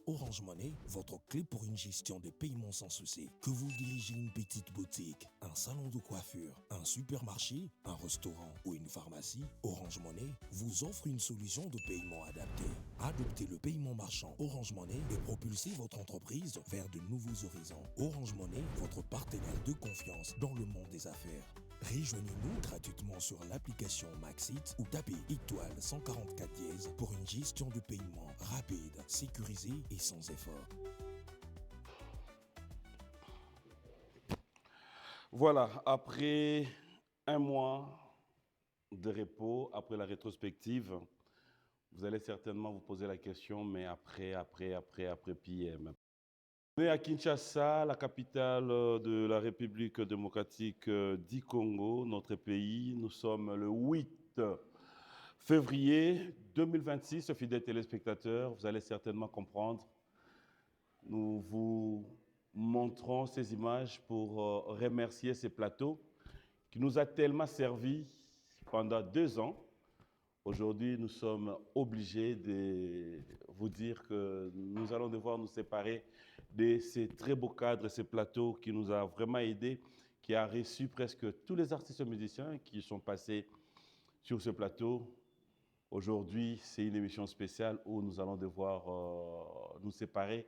Orange Money, votre clé pour une gestion des paiements sans souci. Que vous dirigez une petite boutique, un salon de coiffure, un supermarché, un restaurant ou une pharmacie, Orange Money vous offre une solution de paiement adaptée. Adoptez le paiement marchand Orange Money et propulsez votre entreprise vers de nouveaux horizons. Orange Money, votre partenaire de confiance dans le monde des affaires. Rejoignez-nous gratuitement sur l'application Maxit ou tapez étoile 144 dièse pour une gestion de paiement rapide, sécurisée et sans effort. Voilà, après un mois de repos, après la rétrospective, vous allez certainement vous poser la question, mais après PM. On est à Kinshasa, la capitale de la République démocratique du Congo, notre pays. Nous sommes le 8 février 2026, fidèles téléspectateurs, vous allez certainement comprendre. Nous vous montrons ces images pour remercier ces plateaux qui nous a tellement servi pendant 2 ans. Aujourd'hui, nous sommes obligés de vous dire que nous allons devoir nous séparer de ces très beaux cadres, ces plateaux qui nous ont vraiment aidés, qui a reçu presque tous les artistes et musiciens qui sont passés sur ce plateau. Aujourd'hui, c'est une émission spéciale où nous allons devoir nous séparer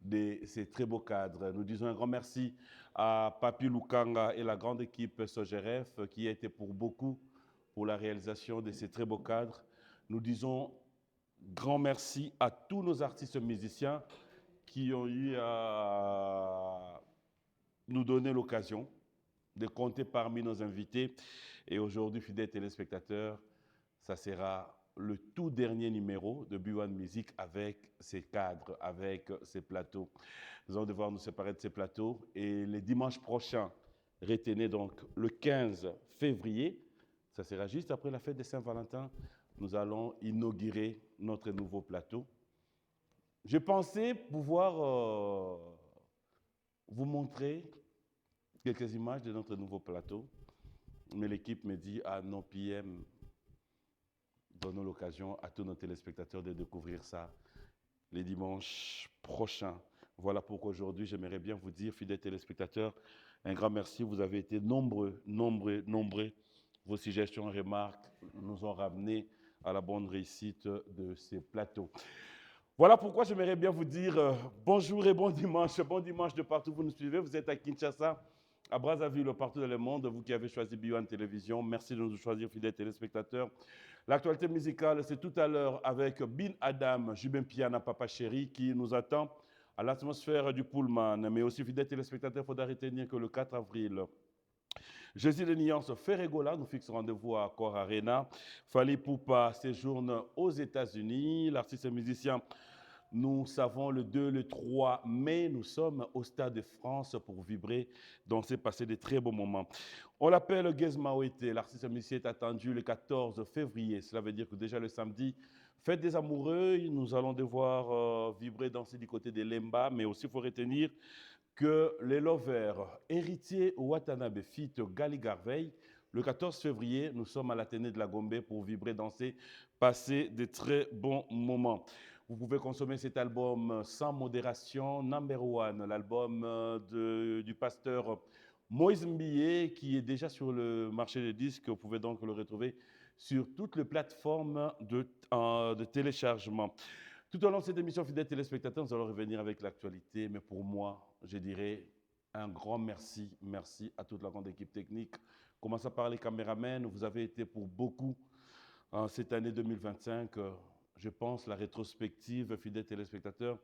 de ces très beaux cadres. Nous disons un grand merci à Papi Lukanga et la grande équipe Sogeref qui a été pour beaucoup pour la réalisation de ces très beaux cadres. Nous disons grand merci à tous nos artistes musiciens qui ont eu à nous donner l'occasion de compter parmi nos invités. Et aujourd'hui, fidèles téléspectateurs, ça sera le tout dernier numéro de B1 Music avec ces cadres, avec ces plateaux. Nous allons devoir nous séparer de ces plateaux. Et les dimanches prochains, retenez donc le 15 février, ça sera juste après la fête de Saint-Valentin, nous allons inaugurer notre nouveau plateau. Je pensais pouvoir vous montrer quelques images de notre nouveau plateau, mais l'équipe me dit, ah non, PM, donnons l'occasion à tous nos téléspectateurs de découvrir ça les dimanches prochains. Voilà pourquoi aujourd'hui, j'aimerais bien vous dire, fidèles téléspectateurs, un grand merci. Vous avez été nombreux. Vos suggestions et remarques nous ont ramenés à la bonne réussite de ces plateaux. Voilà pourquoi j'aimerais bien vous dire bonjour et bon dimanche de partout où vous nous suivez. Vous êtes à Kinshasa, à Brazzaville, partout dans le monde. Vous qui avez choisi B1 Télévision, merci de nous choisir, fidèles téléspectateurs. L'actualité musicale, c'est tout à l'heure avec Bin Adam, Jubin Piana, Papa Chéri, qui nous attend à l'atmosphère du Pullman. Mais aussi, fidèles téléspectateurs, il faudra retenir que le 4 avril, Jésus de Nuance, Ferregola, nous fixe rendez-vous à Accor Arena. Fali Poupa séjourne aux États-Unis. L'artiste et musicien, nous savons le 2, le 3 mai, nous sommes au Stade de France pour vibrer, danser, passer de très beaux moments. On l'appelle Gez Mawete, l'artiste et musicien est attendu le 14 février. Cela veut dire que déjà le samedi, fête des amoureux, nous allons devoir vibrer, danser du côté des Lemba, mais aussi il faut retenir que les lovers, héritiers Watanabe fit Gali Garveil, le 14 février, nous sommes à l'Athénée de la Gombe pour vibrer, danser, passer de très bons moments. Vous pouvez consommer cet album sans modération, Number One, l'album du pasteur Moïse Mbiye, qui est déjà sur le marché des disques. Vous pouvez donc le retrouver sur toutes les plateformes de téléchargement. Tout au long de cette émission, fidèles téléspectateurs, nous allons revenir avec l'actualité, mais pour moi, je dirais un grand merci. Merci à toute la grande équipe technique. Commençons par les caméramans, vous avez été pour beaucoup en cette année 2025. Je pense la rétrospective, fidèles téléspectateurs,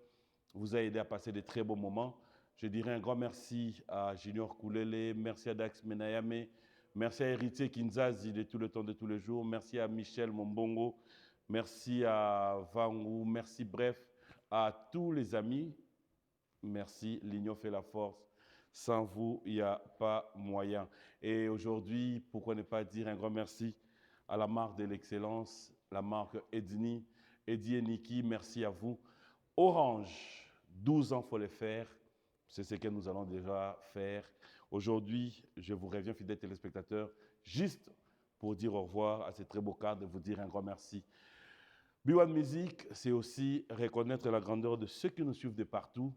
vous a aidé à passer de très bons moments. Je dirais un grand merci à Junior Koulele, merci à Dax Menayame, merci à Héritier Kinzazi de tout le temps de tous les jours, merci à Michel Mombongo, merci à Vangou, merci bref à tous les amis. Merci, l'union fait la force. Sans vous, il n'y a pas moyen. Et aujourd'hui, pourquoi ne pas dire un grand merci à la marque de l'excellence, la marque Edni, Eddie et Niki, merci à vous. Orange, 12 ans, il faut le faire. C'est ce que nous allons déjà faire. Aujourd'hui, je vous reviens, fidèles téléspectateurs, juste pour dire au revoir à ces très beaux cadres et vous dire un grand merci. B1 Music, c'est aussi reconnaître la grandeur de ceux qui nous suivent de partout.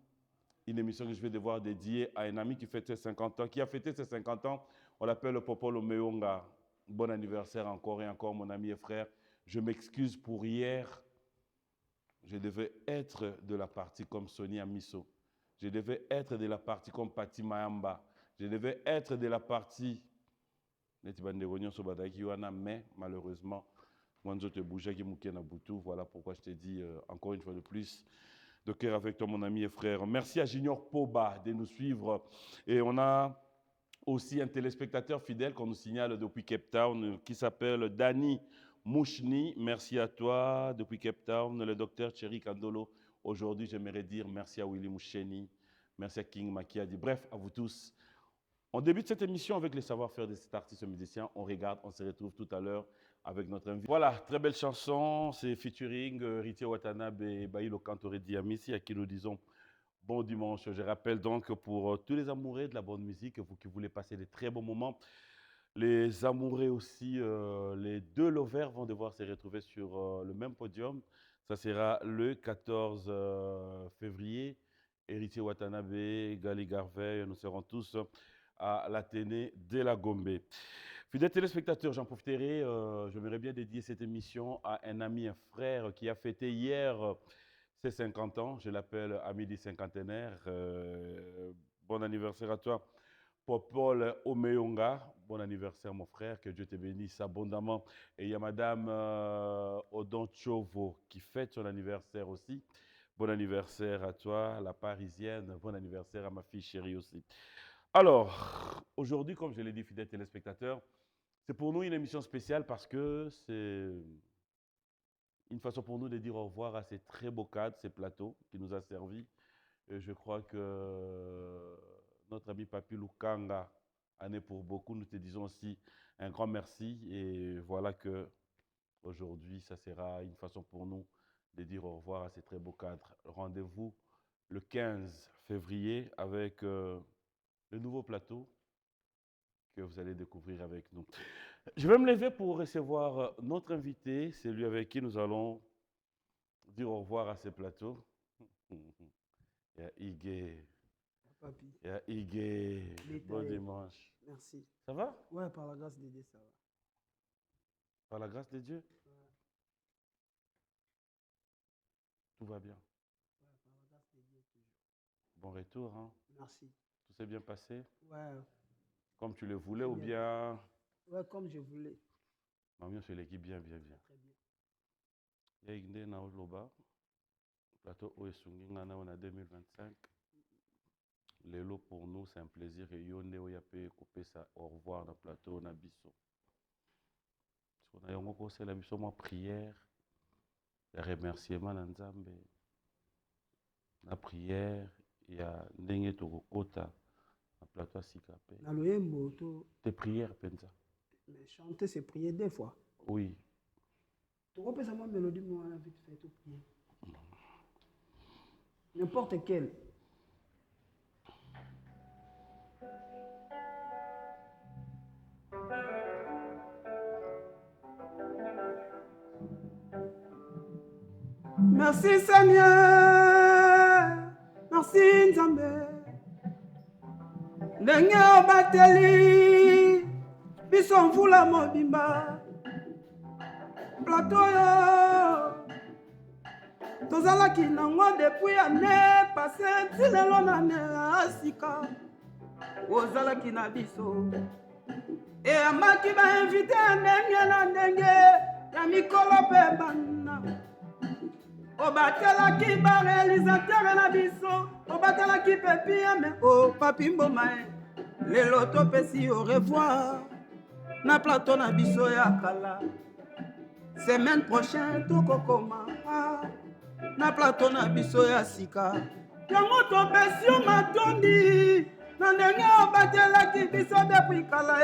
Une émission que je vais devoir dédier à un ami qui fête ses 50 ans, qui a fêté ses 50 ans. On l'appelle Popolo Meonga. Bon anniversaire encore et encore, mon ami et frère. Je m'excuse pour hier. Je devais être de la partie comme Sonia Misso. Je devais être de la partie comme Pati Mayamba. Je devais être de la partie... Mais malheureusement, voilà pourquoi je te dis encore une fois de plus, de cœur avec toi, mon ami et frère. Merci à Junior Poba de nous suivre. Et on a aussi un téléspectateur fidèle qu'on nous signale depuis Cape Town qui s'appelle Dani Mouchni. Merci à toi depuis Cape Town, le docteur Thierry Kandolo. Aujourd'hui, j'aimerais dire merci à Willy Moucheni, merci à King Makiadi. Bref, à vous tous. On débute cette émission avec les savoir-faire de cet artiste musicien. On regarde, on se retrouve tout à l'heure avec notre invité. Voilà, très belle chanson. C'est featuring Ritie Watanabe et Bailo Kantore Diamissi à qui nous disons bon dimanche. Je rappelle donc pour tous les amoureux de la bonne musique, vous qui voulez passer de très bons moments, les amoureux aussi, les deux lovers vont devoir se retrouver sur le même podium. Ça sera le 14 février. Ritie Watanabe, Gali Garvey, nous serons tous à l'Athénée de la Gombe. Fidèles téléspectateurs, j'en profiterai, j'aimerais bien dédier cette émission à un ami, un frère qui a fêté hier ses 50 ans. Je l'appelle ami du cinquantenaire. Bon anniversaire à toi, Popol Omeonga. Bon anniversaire, mon frère, que Dieu te bénisse abondamment. Et il y a Madame Odon Chovo qui fête son anniversaire aussi. Bon anniversaire à toi, la Parisienne. Bon anniversaire à ma fille chérie aussi. Alors, aujourd'hui, comme je l'ai dit, fidèles téléspectateurs, c'est pour nous une émission spéciale parce que c'est une façon pour nous de dire au revoir à ces très beaux cadres, ces plateaux qui nous ont servi. Et je crois que notre ami Papi Lukanga en est pour beaucoup. Nous te disons aussi un grand merci. Et voilà que aujourd'hui, ça sera une façon pour nous de dire au revoir à ces très beaux cadres. Rendez-vous le 15 février avec le nouveau plateau que vous allez découvrir avec nous. Je vais me lever pour recevoir notre invité, celui avec qui nous allons dire au revoir à ce plateau. Il y a Igé. Papi. Il y a Igé. Bon dimanche. Merci. Ça va? Ouais, par la grâce de Dieu, ça va. Par la grâce de Dieu? Ouais. Tout va bien. Ouais, par la grâce de Dieu, toujours. Bon retour, hein? Merci. Tout s'est bien passé? Ouais. Comme tu le voulais ou bien? Ouais, comme je voulais. Non, bien, c'est l'équipe bien. Très bien. Il y a Igné Naoloba, plateau Oesungi, on a 2025. Les lots pour nous, c'est un plaisir. Et Yonde Oyape, couper ça au revoir dans le plateau, on a Bisso. On a eu aussi la Bisso, ma prière, les remerciements dans Nzambe. La prière, il y a Ndenge Tokokota. Plateau Sikapé. Tes prières, Penza. Mais chanter, c'est prier des fois. Oui. Tu repères ça, ma mélodie, moi, on a vite fait tout prier. N'importe quelle. Merci Seigneur. Merci Nzambe. Ndenge obateli biso mvula mobimba plateau yo tozalaki nango depuis année passé ti lelo na asika ozalaki na biso eyambaki bainvite ndenge na ndenge ya mikolo mpe bana obatelaki barealisateur na biso obatelaki mpe piame o papi mboma lelo topesi au revoir na plateau na biso ya kala semaine prochaine tokokoma na plateau na biso ya sika yango topesi yo matondi na ndenge obatelaki biso depuis kala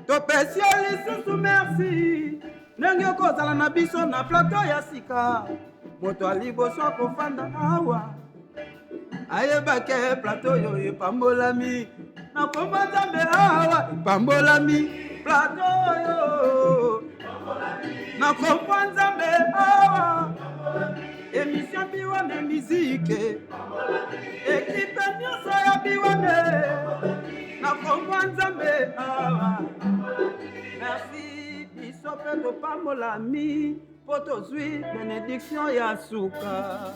topesi yo lisusu merci ndenge okozala na biso na plateau ya sika moto aliboso akofanda awa ayebake plateau yo epambolami na kombo Nzambe awa epambolami plateau yo nakomwa nzambe awa émission biwane musique ekipe nyonso ya biwane nakomwa nzambe awa merci biso mpe topambolami mpo tozwi bénédiction ya suka.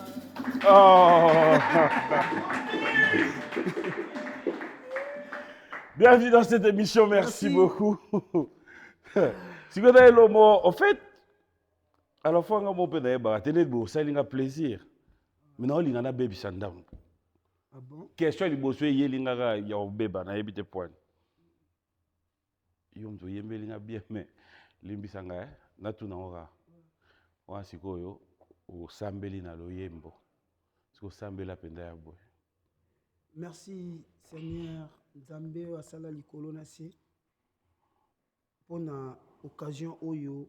Oh. Bienvenue dans cette émission, merci beaucoup. Si vous avez le mot, en fait, à la fois, on peut dire ça a plaisir. Mais non, il y a un bébé sandam. Ah bon? Question il bosse il y a un bébé na habité point. Il y a un bébé bien mais limbi sanga na tuna ora. Wa sikoyo o sambeli na loyembo. Siko sambela penda ya boy. Merci Seigneur Nzambe asala likolo na se pona occasion oyo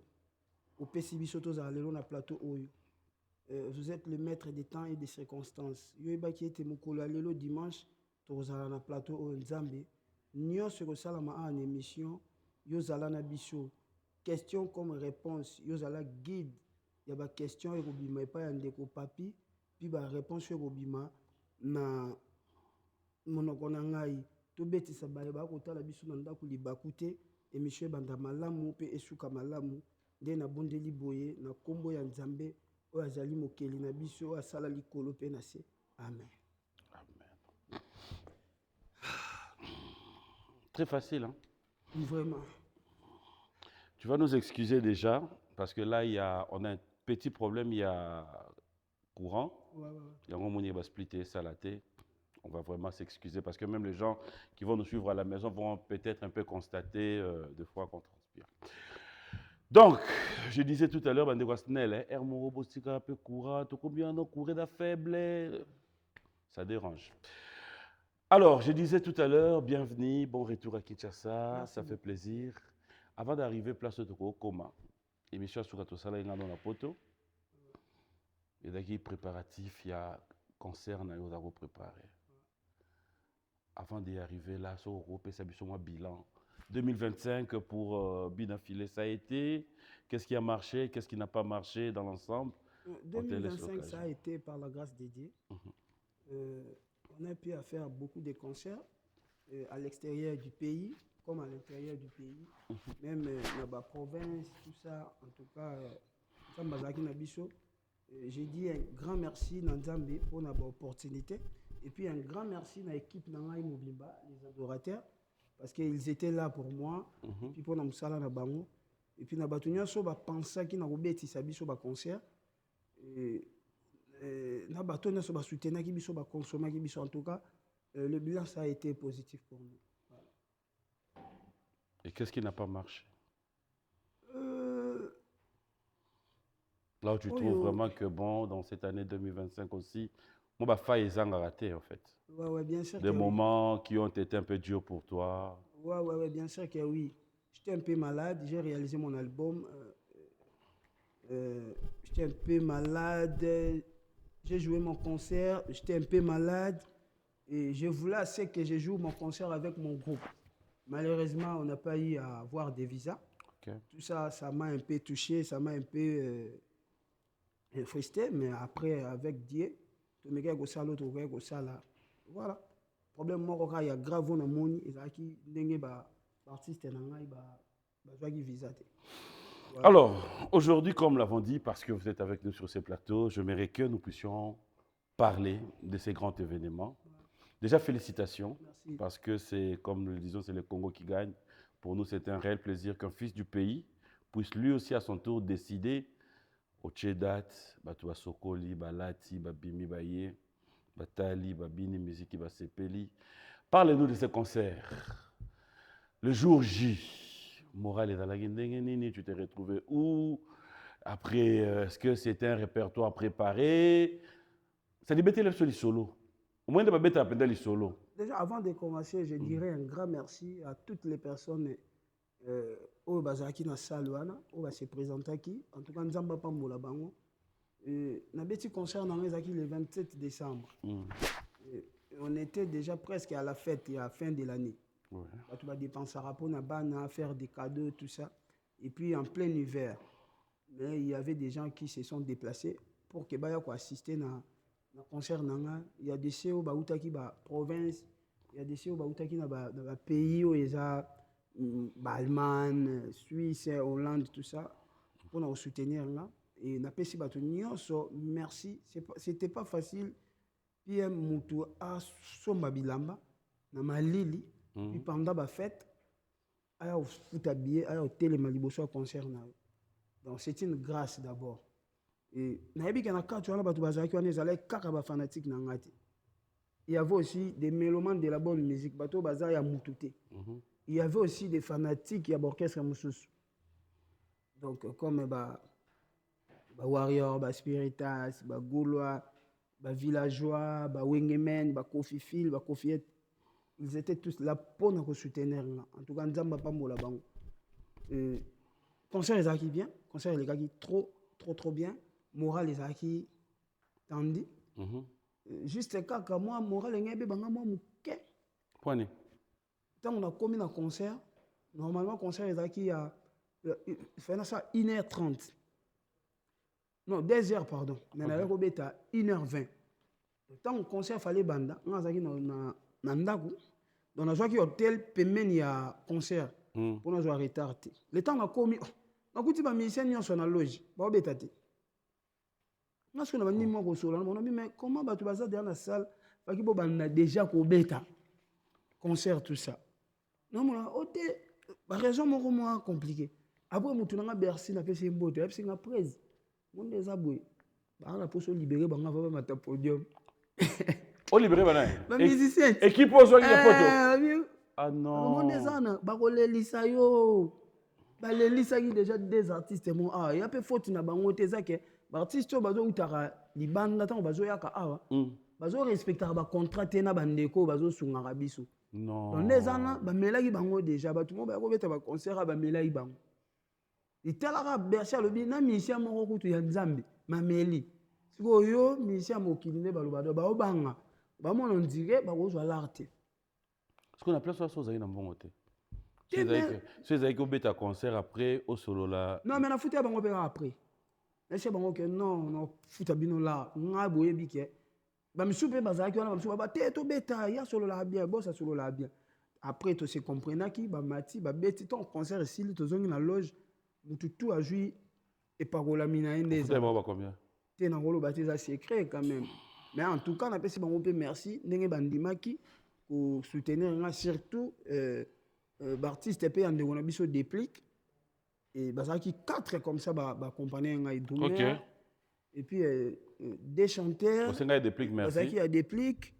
opesi biso tozala lelo na plateau oyo. Vous êtes le maître des temps et des circonstances. Yoyebaki ete mokolo ya lelo dimanche tozala na plateau oyo Nzambe nyonso ekosalama awa na émission yozala na biso question comme réponse yozala guide ya baquestion ekobima epai ya ndeko papi puis baréponse ekobima na monoko na ngai tobetisa baye bakotala biso na ndako libaku te émission ebanda malamu mpe esuka malamu nde nabondeli boye na kombo ya Nzambe oyo azali mokeli na biso oyo asala likolo mpe na se. Amen. Amen. Très facile, hein? Vraiment. Tu vas nous excuser déjà, parce que là, on a un petit problème, il y a courant. Il y a un moment où il va splitter, salater. On va vraiment s'excuser, parce que même les gens qui vont nous suivre à la maison vont peut-être un peu constater des fois qu'on transpire. Donc, je disais tout à l'heure, un peu courant, combien on courait de faible, ça dérange. Alors, je disais tout à l'heure, bienvenue, bon retour à Kinshasa, merci. Ça fait plaisir. Avant d'arriver, place de Koma, émission sur Katosala dans la poto. Il y a des préparatifs, il y a concert à préparer. Avant d'y arriver, là, sur Europe, ça a un bilan. 2025 pour Binafilé, ça a été. Qu'est-ce qui a marché, qu'est-ce qui n'a pas marché dans l'ensemble? 2025, ça a été par la grâce de Dieu. On a pu faire beaucoup de concerts à l'extérieur du pays, comme à l'intérieur du pays, même dans la province, tout ça. En tout cas, j'ai dit un grand merci à Nzambe pour l'opportunité. Et puis un grand merci à l'équipe Nangaï Mobimba, les adorateurs, parce qu'ils étaient là pour moi. Et puis pour nous salam na bango. Et puis na batunya so ba pensa ki na robeti sabiso ba concert. Na batunya so ba soutenir ki biso ba consommer ki biso en tout cas le bilan ça a été positif pour nous. Voilà. Et qu'est-ce qui n'a pas marché? Là où tu trouves vraiment que bon dans cette année 2025 aussi moi, bah, faille a raté en fait. Ouais, bien sûr. Des moments qui ont été un peu durs pour toi. Ouais, bien sûr que oui. J'étais un peu malade, j'ai réalisé mon album. J'étais un peu malade, j'ai joué mon concert, j'étais un peu malade. Et je voulais assez que je joue mon concert avec mon groupe. Malheureusement, on n'a pas eu à avoir des visas. Okay. Tout ça, ça m'a un peu touché, ça m'a un peu frustré. Mais après, avec Dieu, voilà. Problème moi il y a grave na moni ezaki ndenge ba artiste na ngai ba zwaki visa te. Alors, aujourd'hui comme l'avons dit parce que vous êtes avec nous sur ces plateaux, j'aimerais que nous puissions parler de ces grands événements. Déjà félicitations. Merci. Parce que c'est comme nous le disons, c'est le Congo qui gagne. Pour nous, c'est un réel plaisir qu'un fils du pays puisse lui aussi à son tour décider au Tchedat, Batua Sokoli, Balati, Babimi Baye, Batali, Babini, Musique, Basepeli. Parlez-nous de ces concerts. Le jour J, Moral est dans la Guinée, tu t'es retrouvé où? Après, est-ce que c'était un répertoire préparé? Ça débêtait le solo. Au moins, de ne pas bêter les solo. Déjà, avant de commencer, je dirais un grand merci à toutes les personnes au bazaki na salwana au va se présenter qui en tout cas nzamba pambola bango na beti concert na ezaki le 27 décembre. On était déjà presque à la fête à la fin de l'année. Tu vas dépenser rapport na bana faire des cadeaux tout ça et puis en plein hiver Mais il y avait des gens qui se sont déplacés pour que baya ko assister na concert nanga. Il y a des CEO bautaki ba province, il y a des CEO bautaki na ba pays où ils a Allemagne, Suisse, Hollande, tout ça pour nous soutenir là. Et na pesi bato nyonso merci, c'était pas facile. Puis mutu a somba bilamba na malili puis pendant ba fête aya futa billet aya hotelema liboso ya concert na. Donc c'est une grâce d'abord. Et nayebi kana katu wana bato bazalaki wana ezalaki kaka ba fanatique na ngati. Il y avait aussi des mélomanes de la bonne musique bato bazali ya mutu te. Il y avait aussi des fanatiques ya orchestre mususu. Donc comme ba Warrior, ba Spiritas, ba Gaulois, ba Villageois, ba Wengemen, ba Kofi Phil, ba Kofiet, ils étaient tous là pour nous soutenir. En tout cas, Nzamba Pambola Bango. Concert les acquis bien, concert les acquis trop bien, moral les acquis tandi. Juste quand moi moral les ngebe banga moi muke. Point. Tant on a commis un concert, normalement concert les acquis a fait ça 1h30. Non, 2h, pardon. Mais on avait 1h20. Tant que le concert fallait banda, on a dit na ndaku. Donc on a joué hôtel pemeni ya concert pour nous jouer retardé. Le temps on a commis, on a coûté ba musicien nyon sur la loge, ba betati. On a ce qu'on a mis moi au sol, on a dit mais comment ba tu vas dans la salle, parce que on a déjà ko beta concert tout ça. Non mon hôtel, ba raison moi compliqué. Après mutu na Bercy na pesi mboto, et puis na presse. On les a boués. On a pour se libérer, on va mettre un podium. On libéré, les musiciens. Équipe aux soins de photo. Ah non. On les a, on les lisayo. Les lisayo déjà des artistes. Ah, il y a peu faute na bango teza que artiste bazo utara libanda tant bazo yaka awa. Bazo respecter ba contrat tena bandeko bazo sunga biso. Non. On les a ba melaki bango déjà ba tout le monde ba ko beta ba concert ba melaki bango. Il talaka bercha le bina musicien moko kutu ya Nzambe mameli siko yo musicien mokilinde balobado ba obanga ba mona ndire ba kozwa l'arte ce qu'on appelle ça soza ina mbongo te c'est ça que beta concert après au solo là non mais na futa bango pe après laisse bango que non futa bino là nga boye bike ba misupe bazaki wana ba misupe ba te to beta ya solo la bien bossa solo la bien après to se comprendre ki ba mati ba beti ton concert ici to zongi na loge tout a joué et par la mina indé. C'est bon, combien? C'est un rôle baptisé secret quand même. Mais en tout cas, on a fait un peu merci. N'engé bandimaki pour soutenir surtout l'artiste et en on a biso déplique et bazaki 4 comme ça ba accompagner un drummer. Et puis des chanteurs. Au Sénégal déplique merci. Bazaki a déplique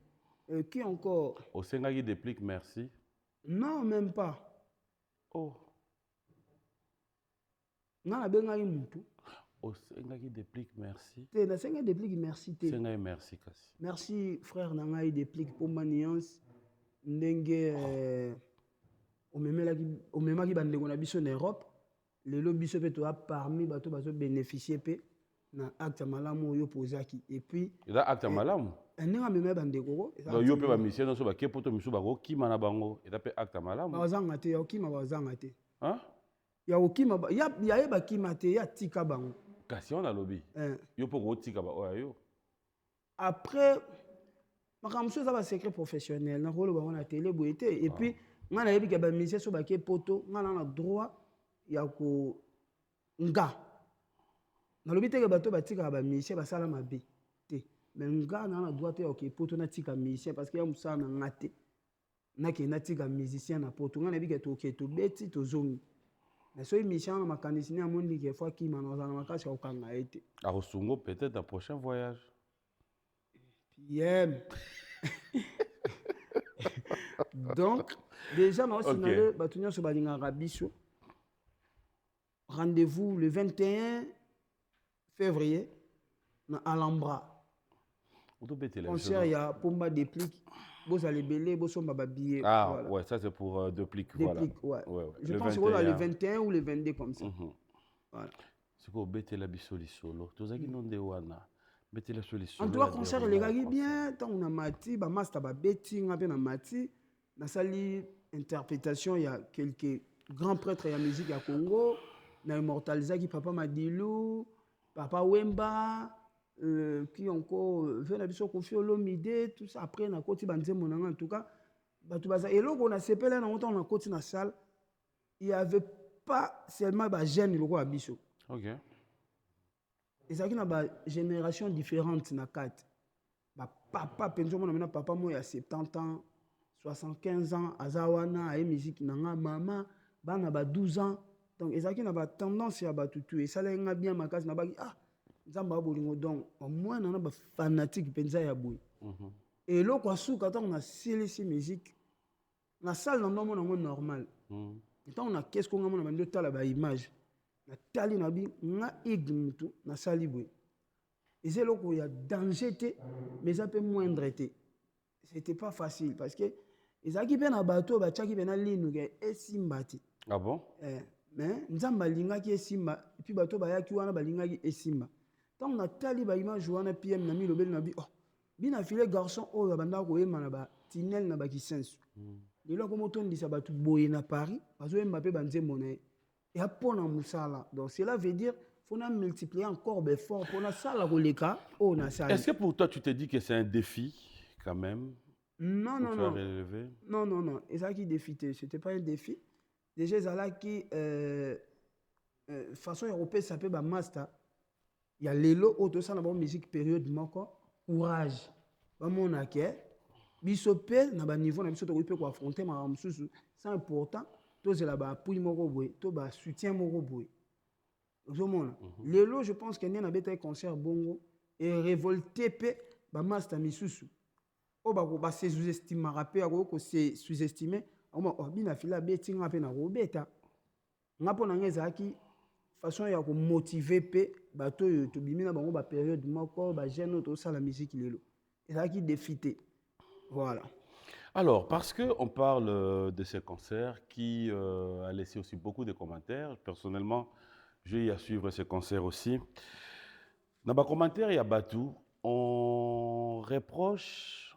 qui encore? Au Sénégal déplique merci. Non, même pas. Oh. Non, la benga mutu. Au Sénégal déplique merci. Te na Sénégal déplique merci te. Sénégal merci kasi. Merci frère Nangai déplique pour ma nuance ndenge o memaki bandeko na biso na Europe. Lelo biso pe to a parmi bato bazo bénéficier pe na acte malamu yo posaki et puis il a acte malamu. Ndenge memé bandeko ko. Donc yo pe ba mission so ba kepoto misu ba ko kima na bango et pe acte malamu. Bazanga te yo kima bazanga te. Hein? Ya okima ya yeba kima te ya tika bango. Kasi on a lobby. Yo po ko tika ba oyo. Après makamso ça va secret professionnel na rolo bango na télé boité et puis ngana yebi ka ba mission so ba kepoto ngana na droit ya ko nga na lobi te ke bato batika ba mission ba sala mabe te mais nga na droit te ya ko poto na tika mission parce que ya musana ngate na ke na tika musicien na poto ngana yebi ke to ke to beti to zongi. Mais ce mission, ma candidature, mon dit qu'il faut qu'il m'en a caché au Kanga été. À Rosungo, peut-être un prochain voyage. Bien. Donc, déjà, nous avons sur Arabiso. Rendez-vous le 21 février à Alhambra. Concert, il y a Pomba Déplique. Vous allez belé, vous sommes babillés. Ah, voilà. Ouais, ça c'est pour Déplique. Voilà. Ouais. Ouais. Je pense que c'est le 21 ou le 22 comme ça. Voilà. C'est quoi, bête la bisoli solo. Tous les gens de Wana. Bête la soli solo. En tout cas, concert, les gars, bien. Tant on a mati, bah, master, bah, betting, on a bien mati. Dans sa interprétation, il y a quelques grands prêtres et la musique à Congo. na immortalisaki Papa Madilu, Papa Wemba, qui encore veut na biso Koffi Olomide, tout ça. Après, na koti banzembo nanga, en tout cas, batu baza. Et là, on a sepelé na longtemps, on a koti na salle. Il n'y avait pas seulement des jeunes qui ont été. Ok. Et ça, il y a des générations différentes. Papa, papa, moi, il y a 70 ans, 75 ans, Azawana, a musique, maman, il y a 12 ans. Donc, il y a tendance à tout. Et ça, il y a bien ma case, ah, donc, au moins, il y a des fanatiques qui ont. Et là, quand on a scellé musique, la salle, c'est normal. Et quand on a qu'est-ce qu'on a demandé de la image, na tali na bi nga igmutu na salibwe. Et c'est là où il y a danger mais ça peut moindre été. C'était pas facile parce que ils a qui ben na bateau ba tchaki ben na linu ke esimbati. Ah bon? Mais nzamba linga ki esimba et puis bateau ba ya ki wana ba linga ki esimba. Tant on a tali ba image wana PM na mi lobel na bi oh bina filé garçon oh banda ko yema na ba tinel na ba ki sensu. Et là, comme on dit, ça va tout boyer à Paris, parce que Mbappé va dire monnaie. Et après, on a Moussala. Donc, cela veut dire qu'il faut multiplier encore d'efforts pour la salle à Roleka. Est-ce que pour toi, tu te dis que c'est un défi, quand même? Non, non, non. Non, non, non. Et ça qui défi, ce n'était pas un défi. Déjà, ça qui, façon européenne, ça s'appelle master. Il y a l'élo, auto, ça, la musique période, courage. Mon acquet. Bisopel na ba niveau na biso to ko affronter ma msusu c'est important to zela ba appui moko boy to ba soutien moko boy ozomona lelo je pense que na beta concert bongo et révolté pe ba master misusu o ba ko ba sous-estimer rapper ko se sous-estimer o bina fila beti nga pe na ko beta ngapo na ngeza ki façon ya ko motiver pe bato yo to bimina bango ba période moko ba jeune to sala musique lelo et ça qui défité. Voilà. Alors, parce qu'on parle de ces concerts qui a laissé aussi beaucoup de commentaires. Personnellement, j'ai eu à suivre ces concerts aussi. Dans les commentaires, il y a Batou. On reproche,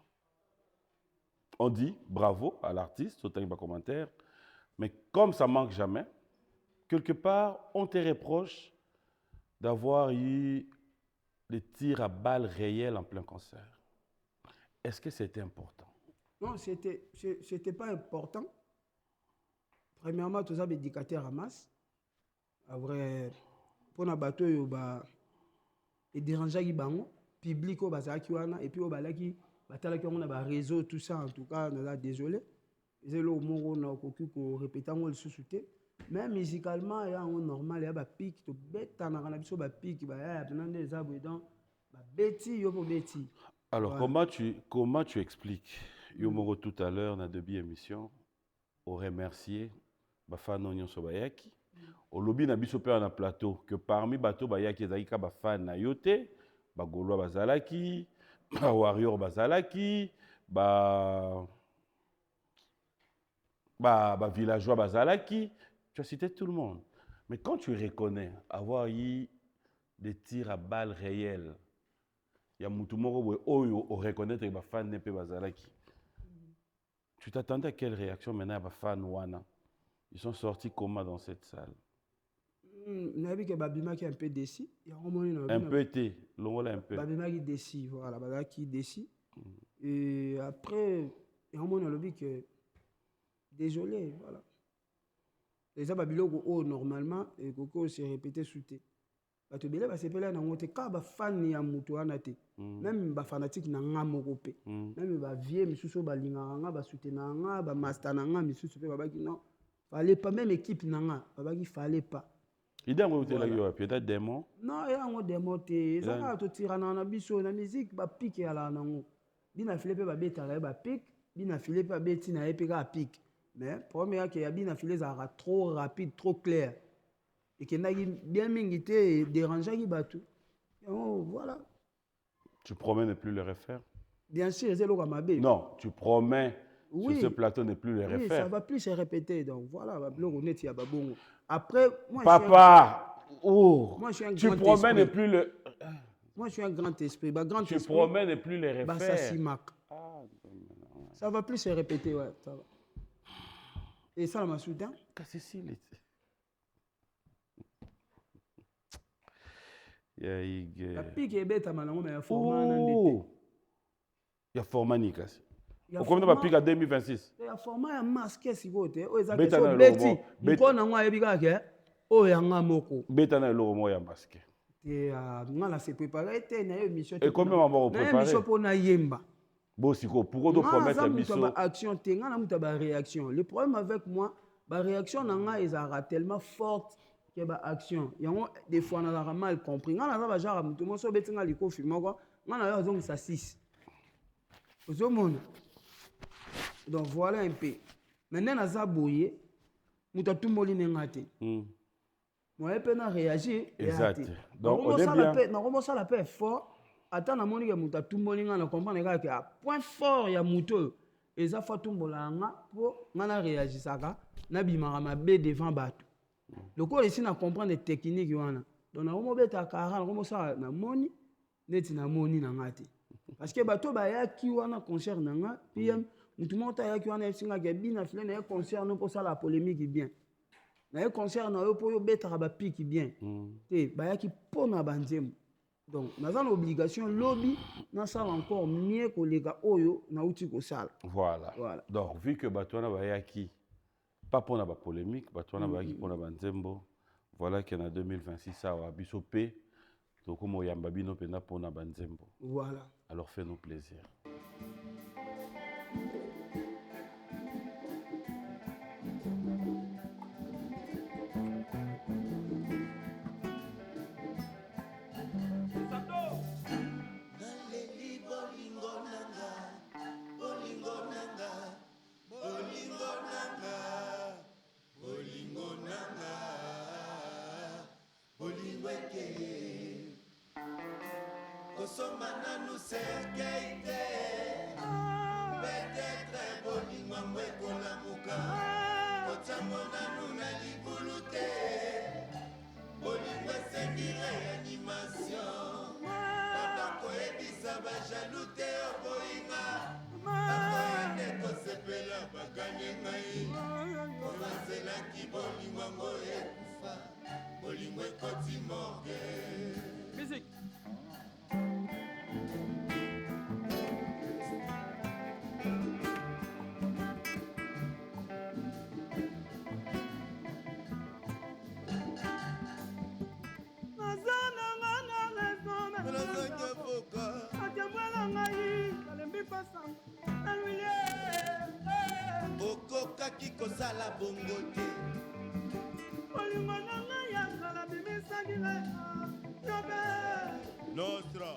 on dit bravo à l'artiste, autant il y a commentaires. Mais comme ça manque jamais, quelque part, on te reproche d'avoir eu des tirs à balles réelles en plein concert. Est-ce que c'était important? Non, c'était pas important. Premièrement, tout ça, c'est éducateur à masse. Après, pour les bateaux, il y a des dérangeurs qui sont publics, et puis il y a des réseaux, tout ça. En tout cas, on est désolé. C'est là où on a répété le sous-souté. Mais musicalement, il y a un normal, il y a des pics, il y a des pics, il y a des arbres, il y a des bêtis. Alors, comment tu expliques, Yomoro tout à l'heure, dans deux émissions, au remercier Bafan Onyon Sobayaki, au lobby na biso pe na plateau, que parmi bateau Bayaki Zaika Bafan na yote, Bagolo Bazalaki, Warrior Bazalaki, Villageois Bazalaki, tu as cité tout le monde. Mais quand tu reconnais avoir eu des tirs à balles réelles, il y a Moutoumoro Oyo au reconnaître que les fans ne peuvent pas. Tu t'attendais à quelle réaction maintenant les fans Wana? Ils sont sortis comment dans cette salle? Je vu que Babima qui est un peu déçu. Un peu été, un peu. Babima qui est déçu, voilà, Babima qui est déçu. Et après, il y a un vu que désolé, voilà. Les Babilo normalement et Coco s'est répété sous-té. Bato bele ba sepela na ngote ka ba fan ya mutu wana te même ba fanatique na nga moko pe même ba vie misusu ba linga nga ba soutenir nga ba master na nga misusu pe ba ki non fallait pas même équipe na nga ba ki fallait pas ida ngo te la yo peut-être démon non ya ngo démon te ça to tirana na biso na musique ba pique ya la nango bina file pe ba beta ba pique bina file pe ba beti na epe ka pique mais premier que ya bina file ça trop rapide trop clair. Et qui n'a bien mingité dérangeant qui bat tout. Voilà. Tu promets ne plus le refaire? Bien sûr, c'est le Ramabé. Non, tu promets sur ce plateau ne plus le refaire. Oui, ça va plus se répéter. Donc voilà, il y a Babongo. Après, moi, papa, tu promets ne plus le. Moi, je suis un grand esprit. Tu promets ne plus le refaire. Ça va plus se répéter, ouais. Ça va. Et ça, ma soutien. Cécile. La pique est bête à Malango, mais il faut il y a Formani kasi. Il Combien de pique à 2026? Il y a format un masque si vous êtes. Beta na Betty, mko na ngwa ebika ke o yanga moko. Beta na loro mo ya masque. Et ngala se préparer te na émission. Et combien on va préparer? Na émission pour na yemba. Bon siko pour to promettre émission. Action te ngala muta ba réaction. Le problème avec moi, ba réaction na nga ezara tellement forte que ba action. Yango des fois na la mal compris. Ngala za ba genre mutu mo so betinga liko film ko. Ngala yo zongi sa 6. Ozo mona. Donc voilà un peu. Maintenant, na zaboye, muta tumboli nengate. Moi, je peux réagir. Exact. Donc on est bien. Na commence la paix fort. Attends, na moni que muta tumboli ngana comprendre que à point fort ya muto. Eza fa tumbola nga po ngana réagir saka na bimara mabe devant bato. Le corps ici na comprendre les techniques wana. Donc na komo beta kara na komo sa na moni neti na moni na ngate. Parce que bato ba ya ki wana concert na nga PM tout le monde a qui on est singa bien afilé na concert non pour ça la polémique bien na concert na yo pour yo betra ba pique bien te ba ya ki pona banzem donc na za l'obligation lobby na ça encore mieux que les gars oyo na uti ko sala voilà donc vu que bato na ba ya ki pas pona ba polémique bato na ba ya ki pona banzembo voilà que na 2026 ça wa biso pe to ko mo yamba bino pena pona banzembo voilà alors fais-nous plaisir. Musique. okokaki kozala bongo te olingo na ngai ya kala bimisaki leka yobe nostra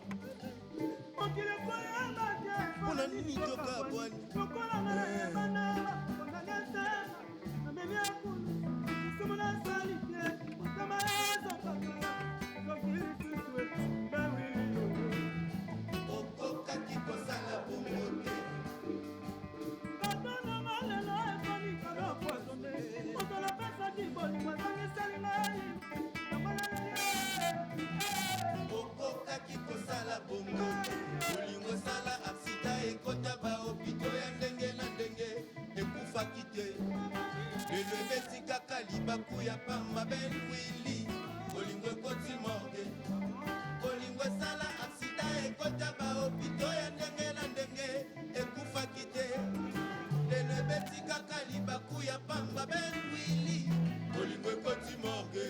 mokili koyamba te mpona nini toka bwani lokola nga na yebana konganyete namemi akulu lisumu nasali te motema ezokaka soki lisusu bawili okokaki kozala bongo te okokaki kosala bongo olingo osala aksida ekota bahopito ya ndenge na ndenge ekufaki te lelo ebeti kaka libaku ya pamba benwili olingo ekoti morge olingo esala aksida ekota bahopito ya ndenge na ndenge ekufaki te lelo ebeti kaka libaku ya pamba benwili olingo ekoti morge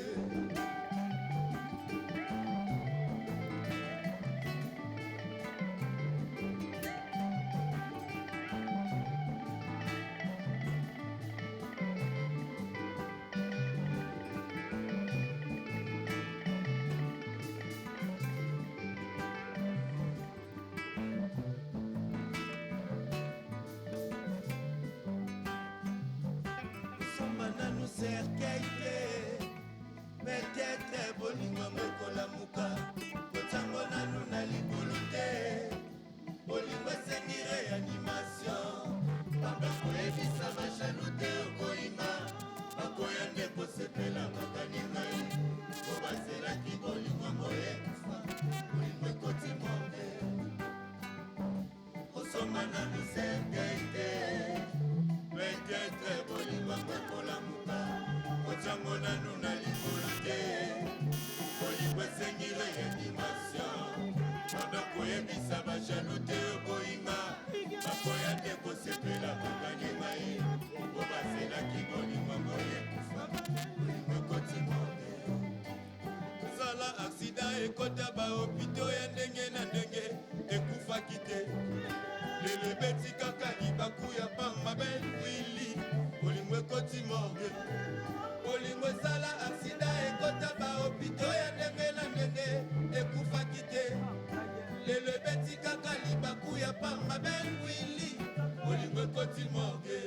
cercueil te peut-être bolingo mokolamuka kotango nanu na libulu te bolingo esengi réanimation pamba koyebisa bashanu te okoyima bakoya nde kosepela makani ngai po bazelaki bolingo moyekufa bolingo ekoti monde kosomba nanu cercueil te peut-être bolingo mokolamuka kotango nanu na libulu te bolingo esengi réanimation ekota bahopito ya ndenge na ndenge ekufaki te lelo ebeti kaka libaku ya pamba benwili bolingo ekoti morgue bolingo esala aksida ekota bahopito ya ndenge na ndenge ekufaki te lelo ebeti kaka libaku ya pamba benwili bolingo ekoti morgue.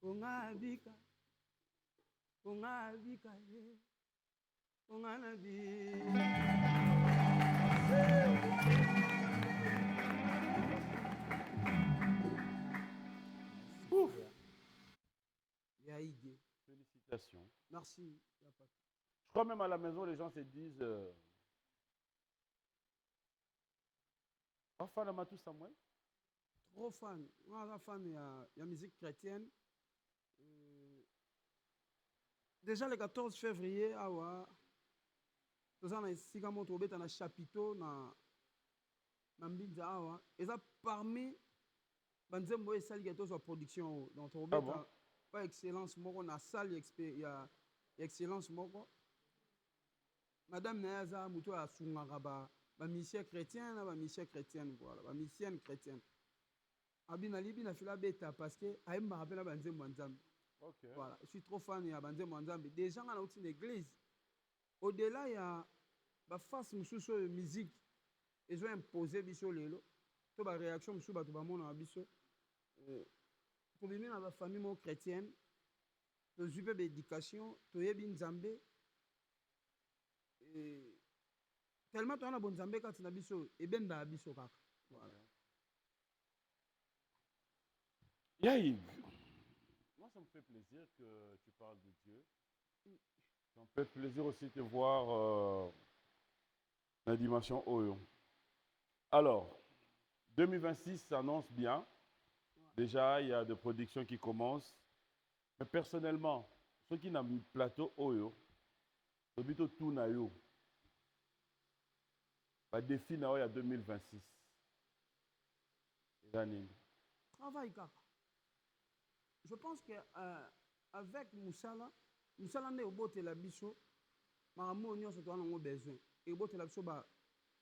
Ungabika, ungabika, Ouf. Yaïdé. Félicitations. Merci. Je crois même à la maison, les gens se disent pas fan de Matou Samuel? Trop fan. Moi, fan de la musique chrétienne. Déjà le 14 février, nous avons un chapiteau dans Mbinza awa. Et ça parmi banzembo et salle qui est production. Donc on pas excellence moko na salle il y a excellence moko. Madame Nayaza muto a sungaka ba mission chrétien na ba mission chrétienne voilà, ba mission chrétienne. Abina libi na fila beta parce que aime me rappelle banzembo nzambe. Okay. Voilà, je suis trop fan de banzembo nzambe. Des gens dans une église. Au-delà il y a ba face mususu musique. Ils ont imposé biso lelo. To ba réaction mususu ba to ba mona biso. Pour venir dans la famille chrétienne, nous avons une éducation, nous avons une Nzambé. Tellement nous avons une Nzambé quand nous avons une Nzambé. Voilà. Yaïb, moi ça me fait plaisir que tu parles de Dieu. Ça me fait plaisir aussi de te voir dans la dimension Oyo. Alors, 2026 s'annonce bien. Déjà, il y a des productions qui commencent. Mais personnellement, ceux qui n'ont pas plateau Oyo, le but tout na yo. Le défi na yo, il y a 2026. Travail, kaka. Je pense que avec Moussala, Moussala n'est au bout de la bicho, maman on y a besoin. Et au bout de la bicho,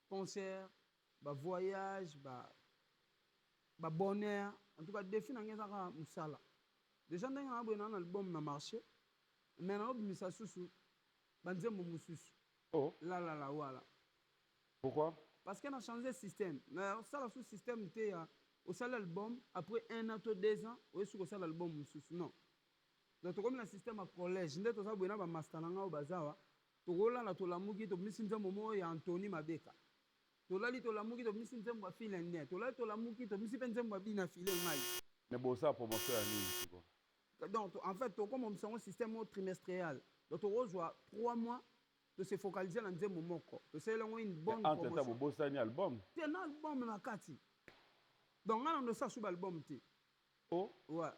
concert, voyage, bonheur. En tout cas, défi na ngeza Moussala. Déjà ndenge na boye na album na marché, mais na obimisa susu, banzembo mususu. Oh. Là, voilà. Pourquoi? Parce qu'on a changé le système. Ça, le système était au seul album, après 1 an, 2 ans, on est sur le album. Non. Donc, comme le système à collège, nous avons un master au Bazawa. Tu as la tolamuki, tu as mis un moment et Anthony Mabeka. Tu as dit tolamuki, tu as mis un moment fil indien. Tu as dit tolamuki, tu as mis un moment bina fil indien. Mais bon, ça pour montrer à nous. Donc, en fait, comme on a un système trimestriel, donc tu reçois 3 mois. De se focaliser dans un moment. C'est une bonne promotion. Tu as un album. Tu as un album dans la carte. Donc, on a ça sur l'album. Oh. Ouais.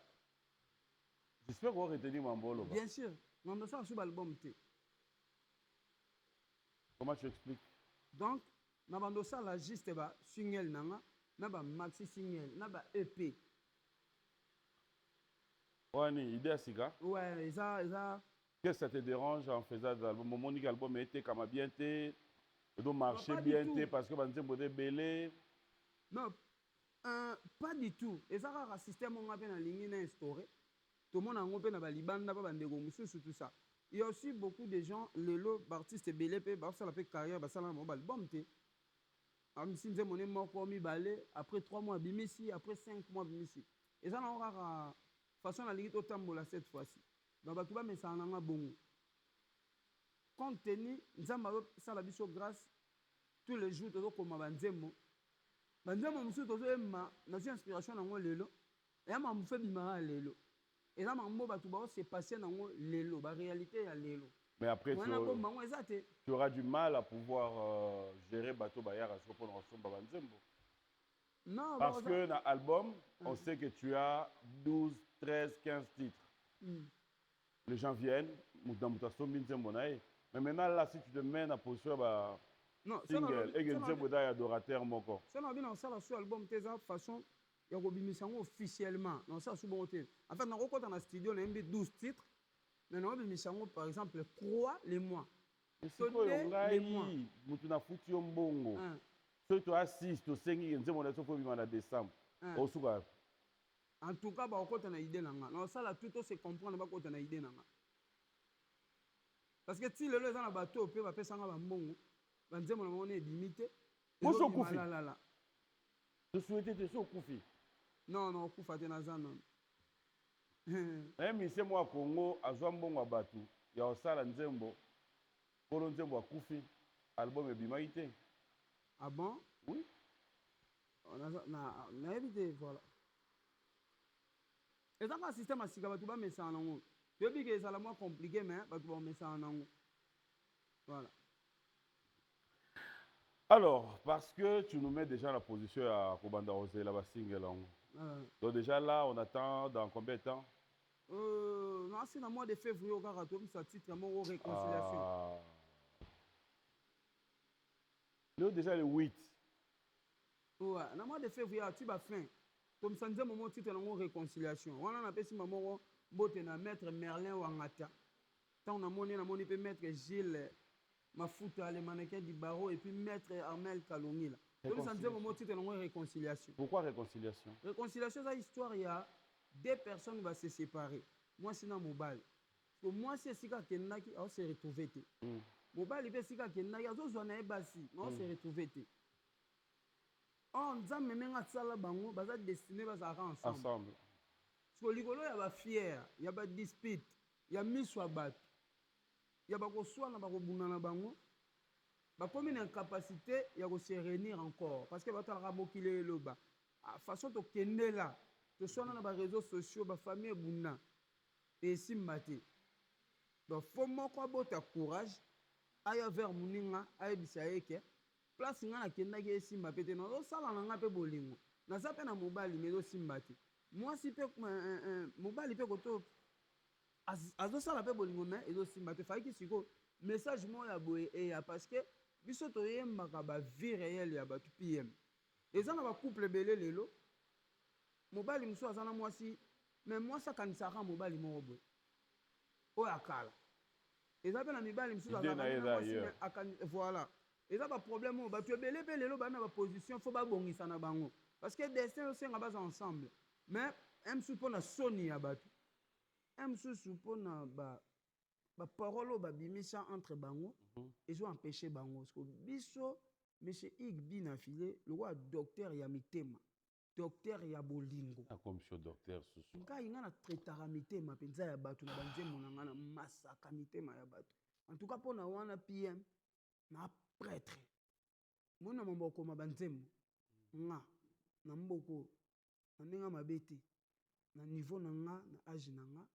J'espère qu'on va retenir mon bolo. Bien sûr. On a ça sur l'album. Comment tu expliques? Donc, on a ça là juste single, maxi single, EP. Ouais, une idée à Siga. Ouais, ça. Qu'est-ce que ça te dérange en faisant de l'album? Mon album a été comme bien, il doit marcher bien parce que vous avez belé. Non, pas du tout. Et ça, le système on a bien en ligne instauré. Tout le monde a un peu dans Libanda, tout ça. Il y a aussi beaucoup de gens, les artistes belé, ça la fait carrière, ça la mobile album. Si nous avons mort comme balé, après 3 mois, bimisi, après 5 mois, bimisi. Et ça, on a façon la ligue autant cette fois-ci. Donc, tu vas mettre ça en bon. Compte tenu, nous avons ça la biso grâce tous les jours, tu comme Banzemo. Banzemo, nous avons inspiration dans le lelo. Et nous avons fait bimara lelo. Et là, nous avons se passer dans le lelo. La réalité est lelo. Mais après, tu auras du mal à pouvoir gérer Bateau Bayar à ce qu'on ressemble à Banzemo. Non, parce que dans l'album, on sait que tu as 12, 13, 15 titres. Les gens viennent, mais maintenant, là, si tu te mets en position, single, et que tu es adorateur, mon corps. Ça n'a pas ça sur l'album, de façon, il y a officiellement. Non, ça, c'est bon. En fait, dans le studio, on a 12 titres, mais on a par exemple, 3 les mois. C'est quoi, les mois? Tu as foutu un bongo. Si tu as 6, tu as 5, tu as décembre. En tout cas, on a une idée. Non, ça, là, tout se comprend, on a une idée. Parce que si les gens ont un bateau, ils peuvent faire un bon. On est limité. Où est-ce que tu souhaitais que tu sois au Koufi? Non, non, au Koufi, tu n'as pas. Mais c'est moi, Congo, à Zambon, à Batou. Il y a un sale Nzembo. Pour le Nzembo à Koufi, album est bimaïté. Ah bon? Oui. On a évité, voilà. Et ça, le système à Sika, tu vas mettre ça en haut. Je dis que c'est moins compliqué, mais tu vas mettre ça en haut. Voilà. Alors, parce que tu nous mets déjà la position à Kobanda Rosé, là-bas, single. Donc déjà là, on attend dans combien de temps? Non, c'est dans le mois de février, au Karatom, ça titre mon réconciliation. Là, déjà le 8. Ouais, dans le mois de février, tu vas fin. Comme ça, nous avons un titre de réconciliation. On a appelé ça maman, maître Merlin Wangata. Tant on a monné maître Gilles Mafuta, les mannequins du barreau, et puis maître Armel Kalongi. Donc, ça nous avons un titre de réconciliation. Pourquoi réconciliation? Réconciliation, c'est l'histoire, il y a 2 personnes qui vont se séparer. Moi, c'est dans mon bal. Moi, c'est ce qui on s'est retrouvé. Mon bal, il fait ce qui on s'est retrouvé. On a même un sala bango, baza destiné baza ensemble. Parce que ligolo ya ba fier, ya ba dispute, ya miswa bat. Ya ba ko swana ba ko bunana bango. Ba comme une incapacité ya ko se réunir encore parce que ba tala mokile loba. A façon to kende là, to swana na ba réseaux sociaux, ba famille bunna. esimba te. Donc fo moko abota courage aya vers moninga ayebisa ye ke place nga nakendaki esimba mpe te nazosala na nga mpe bolingo naza mpe na mobali me ezosimba te mwasi mpe mobali mpe koto azosala mpe bolingo me ezosimba te fayaki sikoyo message moko ya boye eya parce que biso toyembaka bavie réelle ya bato pm eza na bacouple ebele lelo mobali mosusu aza na mwasi me mwasi akanisaka mobali moko boye oyo akala eza mpe na mibali mosusu voilà eza baproblème oyo bato ebele mpe lelo bana baposition fo babongisa na bango parce que destin osenga baza ensemble mais mosusu mpo na soni ya bato mosusu mpo na baparole oyo babimisa entre bango ezoempêche bango parce que biso monsieur Ig Bina Filé lokola docteur ya mitema docteur ya bolingo ngai nga na traitaka mitema mpenza ya bato na banzembo na nga na masaka mitema ya bato en tout cas mpo na wana pm na prêtre mona mamboko ma banzembo nga na mboko na ndenge mabe te na niveau na nga na age na nga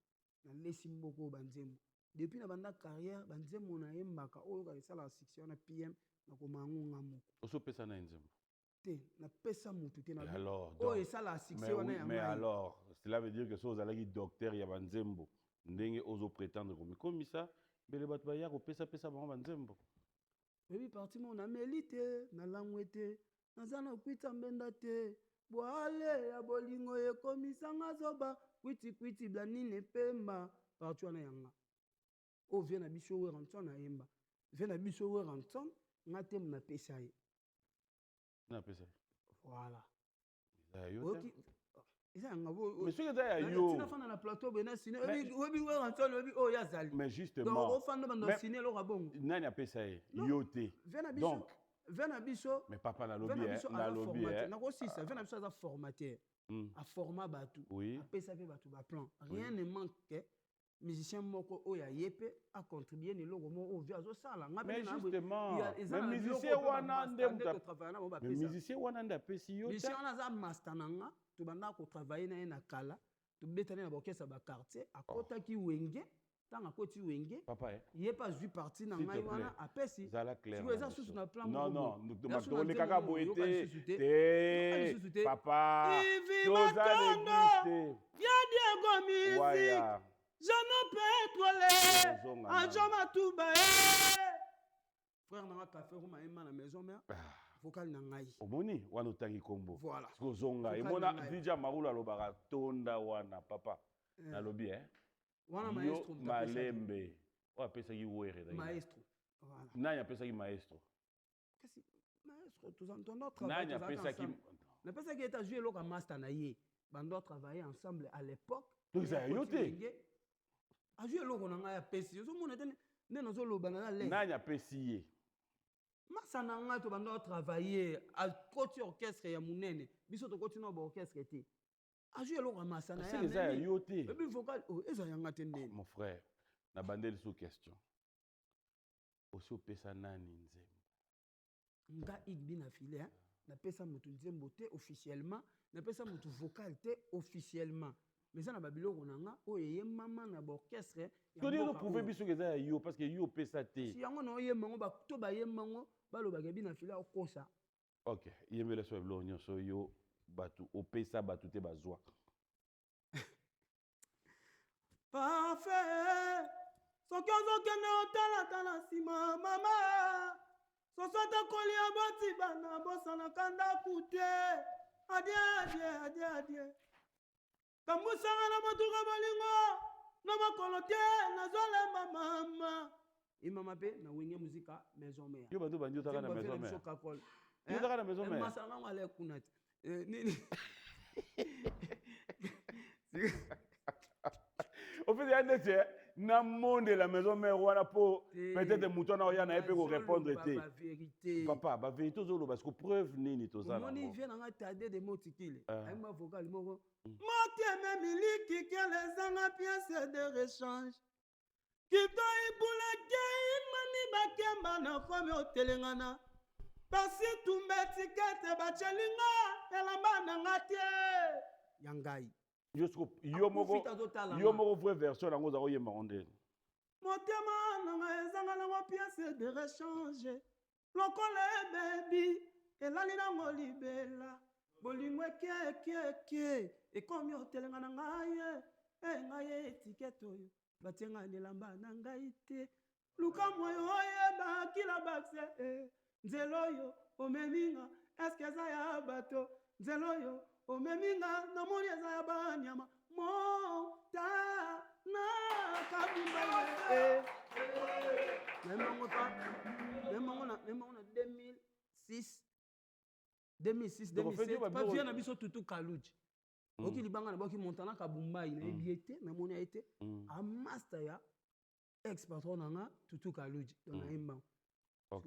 na lesi mboko banzembo depuis na banda carrière banzembo na yembaka oyo ka esala succès wana pm na komango nga moko osopesa na nzembo te na pesa mutu te na oyo esala succès wana ya mais alors cela veut dire que so ozalaki docteur ya banzembo ndenge ozo prétendre komikomisa mbele bato baya kopesa bango banzembo ebi parti mo na meli te na langwe te naza na kwita mbenda te bwale ya bolingo ekomisanga zoba kwiti bla nini pemba parti wana yanga o vie na biso we ranson na yemba vie na biso we ranson nga te na pesa ye na pesa voilà mais ce que ça yo na fana na plateau bena sine obi we ranson obi o ya zali mais justement donc o fana bando sine lo rabongo nani a pesa ye yo te donc vena biso mais papa na lobby na ko sisa vena biso za formateur a format batu a pesa pe batu ba plan rien ne manque musicien moko oya yepe a contribuer ne logo mo ovia zo sala nga mais justement mais musicien wana ndemta mais musicien wana nda pesi yo musicien wana za master nanga to banda ko travailler na kala to betane na bokesa ba quartier akota ki wenge tanga koti wenge papa ye pas vu partie na ngai wana apesi zala clair tu eza susu na plan non to le kaka boete te papa toza l'existe ya Diego musique Jean Pétrole Anjo Matuba frère na café roma ema na maison mère vocal na ngai omoni wana otangi kombo voilà kozonga emona DJ Marulu alobaka tonda wana papa na lobby wana maestro malembe o apesaki were maestro voilà nani apesaki maestro kasi maestro tozantona travailler nani apesaki na pesa ki eta jouer loka master na ye bando travailler ensemble à l'époque donc ça yote a jouer loko na ngai apesi yo mona te nde nazoloba na le nani apesi ye masa na ngai to bando travailler à côté orchestre ya munene biso to continue ba orchestre te a jouer loko masa na ya ça yote et puis vocal eza yanga te ndeni mon frère na bandeli sous question aussi opesa nani nzembo nga Ig Bina Filé na pesa mutu nzembo te officiellement na pesa mutu vocal te officiellement mais ça na babiloko nanga oyo eyemama na baorchestre todi prouve biso eza ya yo parce que yo opesa te si yango na oyemango to bayembango balobaka Bina Filé okosa ok yembele so ebilo nyonso yo batu opesa batu te bazwa parfait soki ozokende otalatala nsima mama soso tokolia boti bana bosanaka ndaku te adie kambusanga na matuka bolingo na makolo te nazolemba mama imama mpe na wenge muzika maison mère yo bando bandi otaka na maison mère yo otaka na maison mère masanga ngale kuna nini au fait il y a na monde la maison mère wana po peut-être mouton na oya na epe ko répondre te papa ba vérité ozolo parce que preuve nini to ça moni vient na tade de motikile ay ma vocal moko moteme miliki kele zanga pièce de rechange kito ibula kei mami bakemba na fami otelengana pasi tumbe tikete bachelinga elamba na ngate yangai Yo moko vraie version nango za oyemba onde. Motema nanga ezanga nango pièce de rechange. Lokola baby elali nango libela. Bolingo kie ekomi otelenga na ngai ngai étiquette oyo batienga nelamba na ngai te. Luka moyo oyeba kila bakse nzelo yo omeminga eske eza ya bato nzelo yo omeminga namoni eza ya banyama mota na kabumba nemango na 2006 pas bien na biso tutu kaluji oki libanga na boki montana kabumba ina ebiete namoni aite a master ya ex patron nanga tutu kaluji donc imba. OK.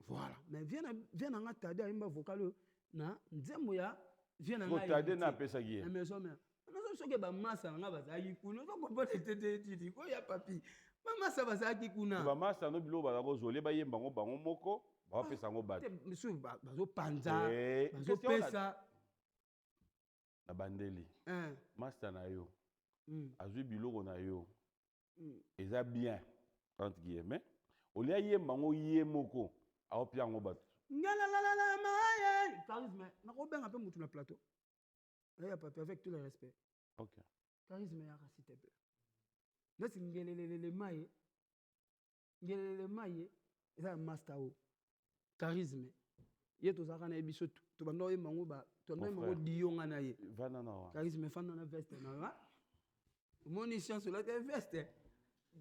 Voilà, mais viens na tade imba vocal na nzembo ya viens na ngai. Tade na pesa gi. Mais so mais non so ke ba massa nga bazaki kuna so ko bote tete titi ko ya papi. Ba massa bazaki kuna. Ba massa no bilo ba ko zole ba yemba ngo bango moko ba pesa ngo ba. Monsieur bazo panza bazo pesa na bandeli. Master na yo. Azui biloko na yo. Eza bien entre guillemets. Olia yemba ngo yemoko a opia ngo bato. Ngalalala maye. Charisme. Na ko benga pe mutu na plateau. Là papi avec tout le respect. OK. Charisme ya s'il te plaît. Nasi ngelelele maye. Ngelelele maye. Eza master o. Charisme. Ye to zaka na ebiso to bando yemba ngo ba to bando ngo dionga na ye. Vana na wa. Charisme fana na veste na wa. Mon chance là te veste.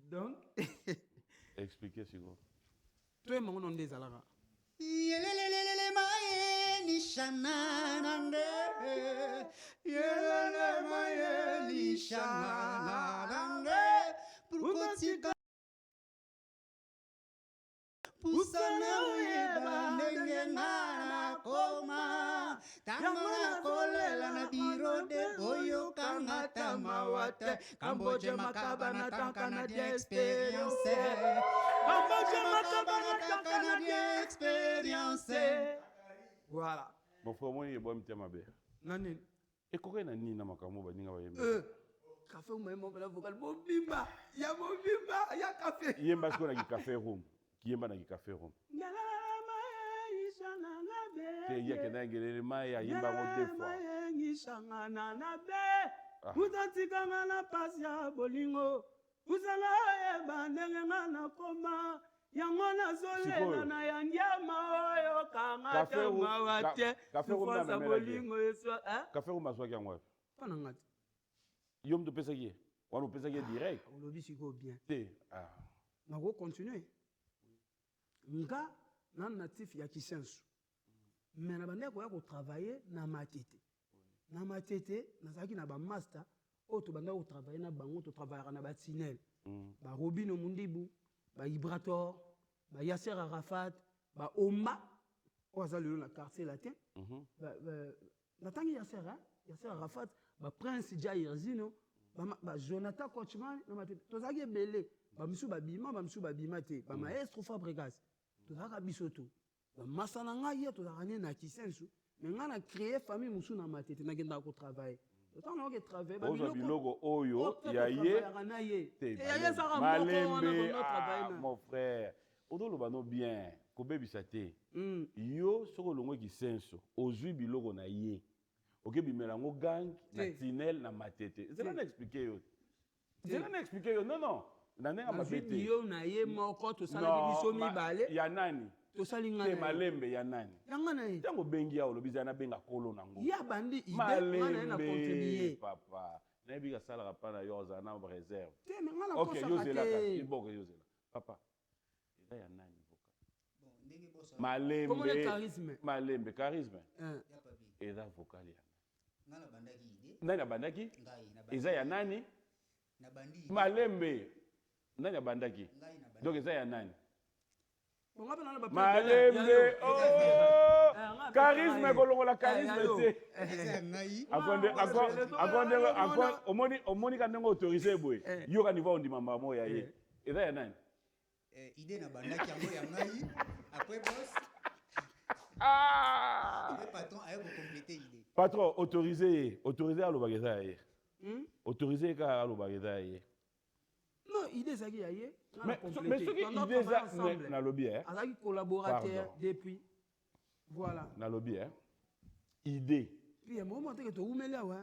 Donc expliquez sigo. Toi mon nom des alara. Yelelelele maye ni shananande. Yelele maye ni shananande. Pukotika pusana yeba ndenge na koma. Tangana kolela na birode oyo kangata mawate. Kamboje makabana tankana di experience. Voilà. Mon frère, moi, il est bon, il est Nani. Et comment il y a un makambo ba ninga ba yemba? Café ou même la vocal bobimba. Ya bobimba, ya café. Yemba sko na café room. Yemba na café room. Te ya kena ngelele mai ya yemba ngo defo. Ngishanga na be. Utatikanga na pasia bolingo. Usala yeba ndenge na koma. Yangona zole na yangyama oyo kangata mawate. Café room na bolingo eso. Café room azwa kyangwa. Pana ngati. Yom to pesa ki. Wana pesa ki direct. On lobi siko bien. Te. Na go continuer. Nga na natif ya Kisensu. Mais na bande ko ya ko travailler na matete. Na matete nazaki na ba master o to bande ko travailler na bango to travailler na ba tunnel. Ba Robino Mundibu, ba Ibrator, ba Yasser Arafat, ba Oma, o za le na quartier latin. Na tangi Yasser Arafat, ba Prince Jair Zino, ba Jonathan Kochman na matete. To zaki belé, ba misu ba bima te, ba maestro Fabregas. To zaka bisoto. Ba masana nga to zaka na Kisensu, mais nga na créer famille musu na matete na genda ko travailler. Autant on a travaillé. Ozo biloko oyo ya ye. Malembe mon frère. Odo lo bano bien. Kobe bisate. Yo soko longo Kisenso. Ozui biloko na ye. Oke bimela ngo gang na tinel na matete. C'est là n'expliquer yo. C'est là n'expliquer yo. Non. Nanenga mabete. Yo na ye moko to sala biso mibale. Ya nani? To salinga na malembe ya nani? Yanga na ye. Tango bengi ya olobiza na benga kolo nango. Ya bandi ide ngana na contribuer. Papa. Na biga sala rapana yo za na réserve. Te ngala ko sa. OK, yo zela ka. Iboko yo zela. Papa. Eza ya nani vocal? Bon, ndenge bossa. Malembe. Comment le charisme? Malembe, charisme. Ya papi. Eza vocal ya. Ngala bandaki ide. Nani abandaki? Ngai na bandaki. Eza ya nani? Na bandi. Malembe. Nani abandaki? Ngai na bandaki. Donc eza ya nani? Malembe, charisme kolongola charisme te. Akonde omoni ka ndenge autorisé boy. Yo ka niveau ondima mamo ya ye. Eza ya nani? Idée na bandaki yango ya ngai. Après boss. Le patron a complété idée. Patron autorisé à l'obageza ye. Autorisé ka aloba eza ye. Non, idée ça qui y a yé. Mais ce qui idée ça na lobby hein. Avec collaborateur depuis. Voilà. Na lobby hein. Idée. Puis à un moment que tu oumelia ouais.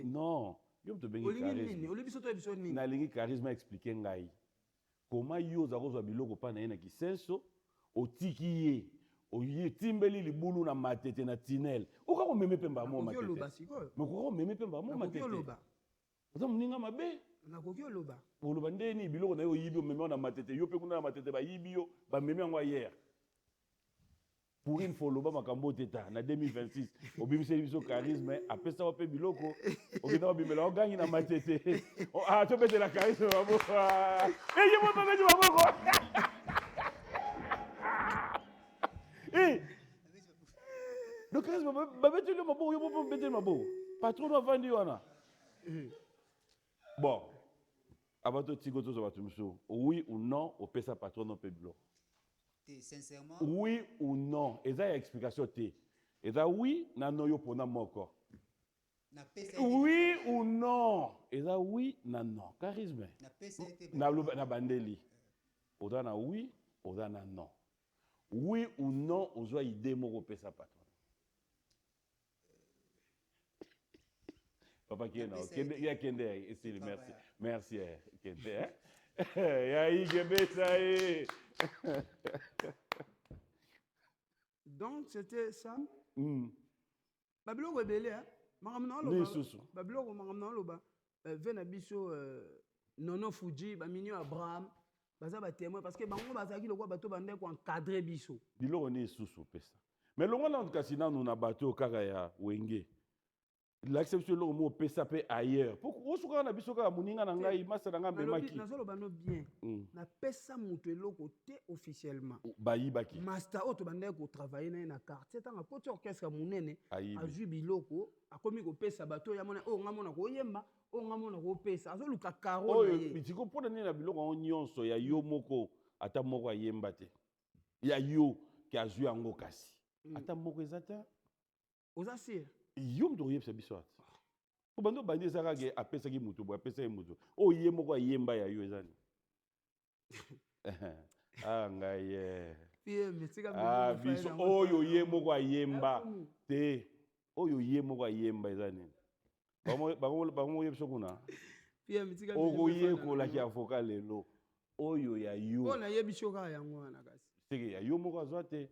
Non. Yo te bengi charisme. Olibiso to ebiso ni. Na lingi charisme expliquer ngai. Comment yo za kozwa biloko pa na ye na kisenso otiki ye. Oye timbeli libulu na matete na tinel. Oka ko meme pemba mo matete. Mais ko meme pemba mo matete. Oza muninga mabe. Na koki oloba. Oloba ndeni biloko na yo yibi meme na matete. Yo pe kuna na matete ba yibi yo ba meme ngwa hier. Pour une fois loba makambo teta na 2026 obimisa biso charisme apesa wa pe biloko okita bimela ogangi na matete. Ah to bete la charisme babo. Eh yo mo bete babo. Eh. Le charisme babete le mabo yo mo bete mabo. Patron va vendre wana. Bon. Abato tigo to za batumiso. Oui ou non opesa patron no pe biloko. Sincèrement. Oui ou non? Et ça, il y a explication. Et ça, oui, non, yo pona moko. Oui ou non? Et ça, oui, non. Charisme. Na bandeli. Oda na oui, oda na non. Oui ou non, on doit idée moko pesa patron. Papa qui est là. Il y a Kende. Merci. Merci, Kende. Donc c'était ça. Babylone rebelle hein. Babylone maramna loba. Vena biso nono Fuji ba minio Abraham baza ba témoin parce que bango bazaki lokwa bato bande ko encadrer biso. Biloko ni susu pesa. Mais longo na kasina nous na bato kaka ya wenge. L'acception lo mo pesa pe ailleurs. Pourquoi osoka na biso ka muninga na ngai masa na ngambe maki. Na zolo bano bien. Na pesa mutu eloko te officiellement. Bayi baki. Master auto bande ko travailler na quartier tanga ko orchestre munene azu biloko akomi ko pesa bato ya mona ngamona ko yemba ngamona ko pesa azo luka karo na ye. Bitiko pona ni na biloko on nyonso ya yo moko ata moko ayemba te. Ya yo ki azu yango kasi. Ata moko ezata. Ozasir. Yom do yeb sebiswat. Ko bando bandi ezaka ke apesa ki mutu bo apesa mutu. O ye moko ayemba ya yo ezani. Ah ngaye. Ah biso oyo ye moko ayemba te. Oyo ye moko ayemba ezani. Bango yeb sokuna. Ogo ye ko la ki avocat lelo. Oyo ya yo. Ona yebishoka yango wana kasi. Seke ya yo moko azwate.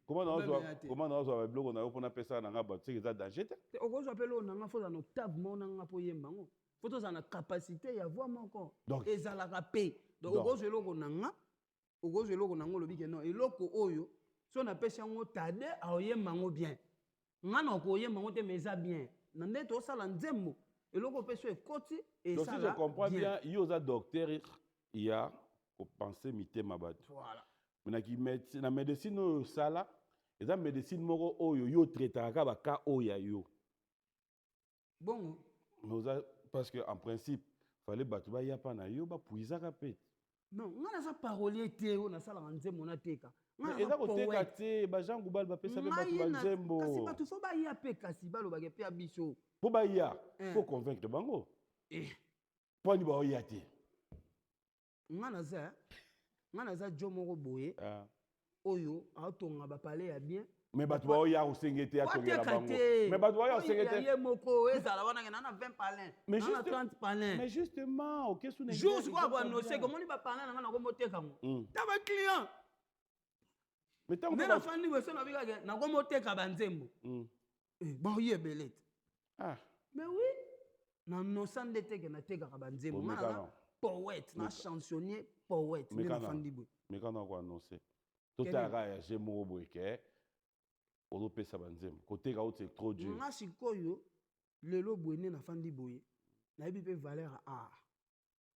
Comment on a bloqué on a open pesa na ngaba c'est ça danger te okozwa pelo na nga foza notable mona nga po yemba ngo foto za na capacité ya voix moko ezala ka pe donc okozwa eloko na nga okozwa eloko na ngo lobi ke non eloko oyo so na pesa ngo tade a yemba ngo bien nga na ko yemba ngo te meza bien na nde to sala nzembo eloko peso ekoti et ça là. Donc si je comprends bien yo za docteur il y a ko penser mité mabat. Voilà. Na médecine sala eza médecine moko oyo yo traitaka ba ka oya yo bon parce que en principe fallait battu ba ya pa na yo ba puisaka pe non ngana sa parolier te on a sala nzembo na teka eza ko teka te ba Jean Goubal ba pesa be battu ba nzembo kasi battu fo ba ya pe kasi ba lo ba ke pe biso po ba ya faut convaincre bango po ni ba ya te ngana za jo moko boye oyo atonga ba palais ya bien mais batu ba ya osengete atongela bango mais batu ba ya osengete ye moko ezala wana ngena na 20 palais na 30 palais mais justement OK sous juste quoi no c'est comment ni ba palais na ko moteka mo ta ba client mais tant que na fandi bo sona bika na ko moteka ba nzembo ba ye belete mais oui na no sande teke na teka ba nzembo na poète na chansonnier poète na fandi bo mais quand on annoncer tout à l'heure j'ai mon boyke on peut ça banzem côté ga c'est trop dur nga sikoyo lelo boyne na fandi boye na yebi pe valeur a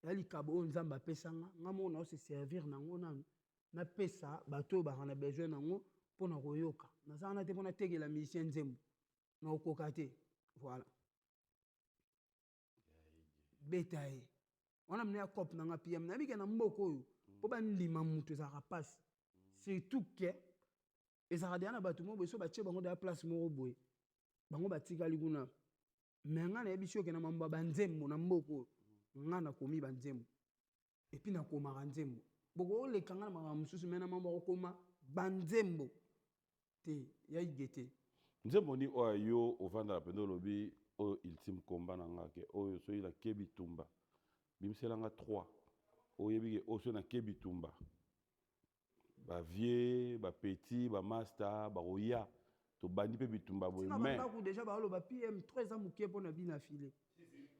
ya likabo nzamba pesanga nga mo na se servir nango na pesa bato ba na besoin nango pona koyoka na sana te pona tegela musicien nzembo na okokate voilà betaye wana mne ya cop na nga PM na bike na mboko oyo po ba ndima mutu za rapasi surtout que ezaka deya na bato mo boye so batie bango deya place moko boye bango batikali kuna Mais nga na yebiso ke na mamba banzembo na mboko nga na komi banzembo et puis na koma banzembo boko le kanga na mama mususu mena mamba okoma banzembo te ya igete nzembo ni oyo ovanda la pendo lobi o ultime combat na ngake oyo so ila kebitumba bimselanga 3 oyebike oso na kebitumba ba vie ba petit ba master ba roya to bandi pe bitumba boye mais na déjà ba lo ba PM 3 ans mukie pona bina filé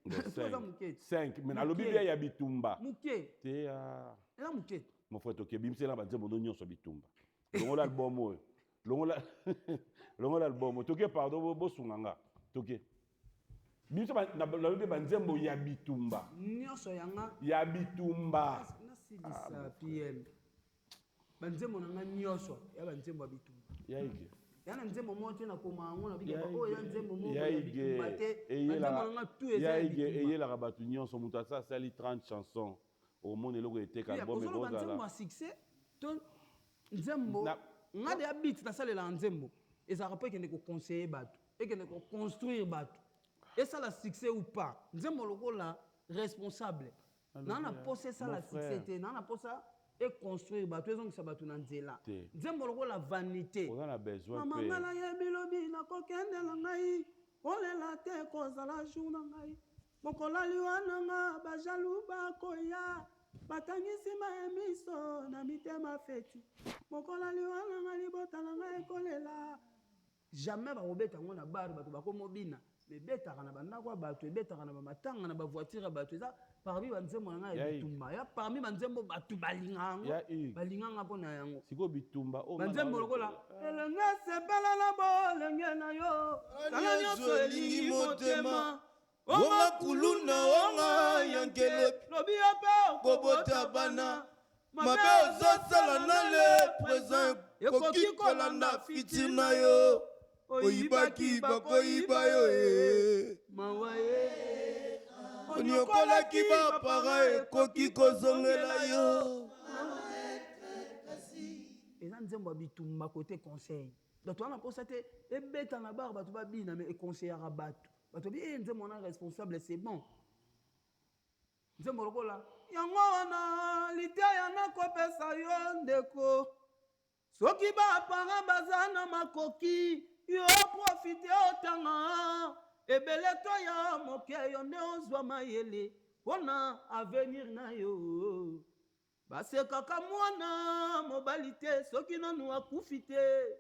5 mais na lobi ya bitumba mukie te ya na mukie mon frère to kebimsela ba nzembo no nyonso bitumba longola album oyo longola album toke pardon bosunganga toke biso na lobi ba nzembo ya bitumba nyonso yanga ya bitumba na silisa PM banzembo nanga nyonso ya banzembo ya bitumba ya ige yana nzembo mote na koma ngo na bika ko ya nzembo mo ya ige ya ige eyela batu nyonso mutu asali 30 chansons au monde eloko eteka album ezala nzembo ya succès to nzembo nga de habit tasalela nzembo ezala po ekende ko conseiller bato ekende ko construire bato esala succès ou pas nzembo lokola responsable nana posa esala succès te nana posa et construire bato ezongisa bato na nzela nzembo lokola vanité mama nga na yebi lobi nakokendela ngai kolela te kozala jour na ngai mokola liwa na nga bajalu bakoya batangisi mayemiso na mitema feti mokola liwa na nga libota na ngai ekolela jamais bakobeta ngo na bar bato bakomobina mais betaka na bandako ya bato ebetaka na bamatanga na bavoiture ya bato eza parmi banzembo na ngai ya bitumba ya parmi banzembo bato balinga yango balinganga mpo na yango sikoyo bitumba banzembo lokola elenge sepela na bolenge na yo tala nyonso elingi motema onga kuluna onga yankele lobi yo mpe kobota bana mabe ozosala na le présent ekoki kolanda fiti na yo oyibaki bakoyiba yo mawa ye onyokolaki bapara ekoki kozongela yo eza nzembo ya bitumba kote conseil bato wana mposa te ebeta na bar bato babina me econseillaka bato bato bi nzembo wana responsable c'est bon nzembo lokola yango wana liteya nakopesa yo ndeko soki bapara baza na makoki yo profite otanga ebele to ya moke yo nde ozwa mayele mpona avenir na yo basekaka mwana mobali te soki nanu akufi te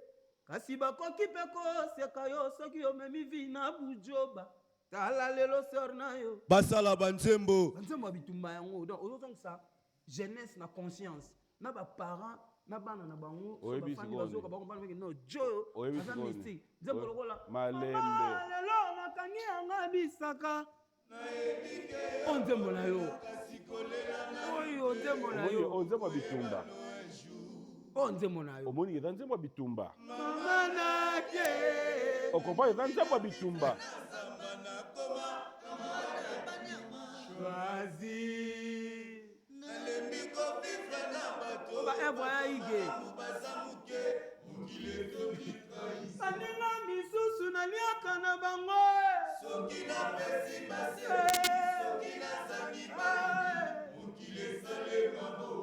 kasi bakoki mpe koseka yo soki omemi vi na bujoba tala lelo sor na yo basala banzembo ya bitumba yango donc ozozongisa jeunesse na conscience na baparent na bana na bango bafandi bazoka bakompana meke no jo aza mystique nzembo lokola lelo nakangi yanga bisaka o nzembo na yo oyo nzembo na yo nzembo ya bitumba o nzembo na yo omoni eza nzembo ya bitumba mama nake okompa eza nzembo ya bitumba baevre ya ige baninga misusu naliaka na bango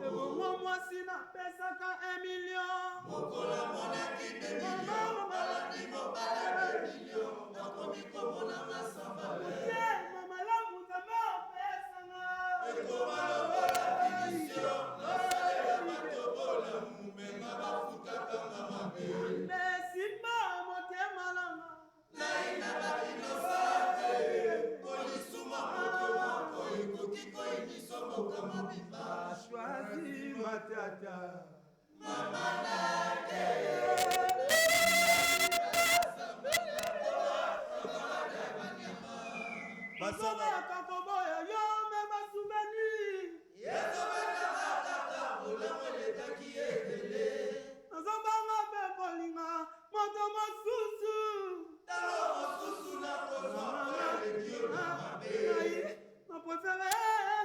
ebongo mwasi napesaka 1 million mamalamu nzambe apesanga mesimba motema langa naina bakinosate polisuma moto moko ekoki koyinisomoka mobimba shwazi matata mama nake basalaka koboya yo me basumeni nazobanga mpe kolinga moto mosusu naprefere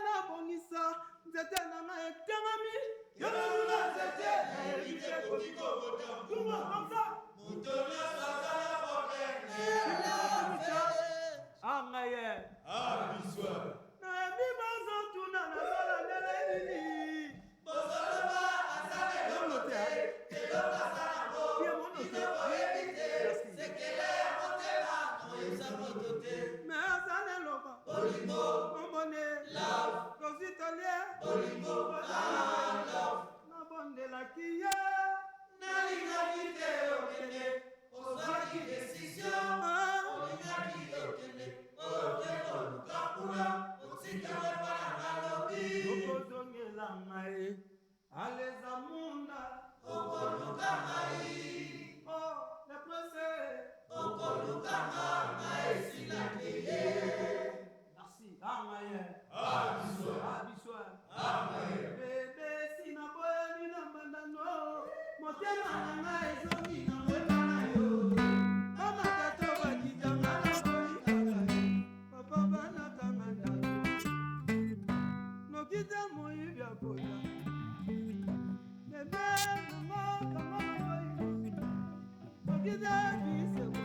nabongisa nzete nanga ekangami yololula nzete ebite kokikobotaungaasa Alezamunda okoluka ngai oh le procès okoluka ngai silakeye merci amaye abiswa bebe sina boyani na mandano motema na ngai ezongi na wema na yo mama tato bakitanga na boyikaka papa banakanga ndako nokita moyibi akoya bebe mama kama boyi nokita bisewa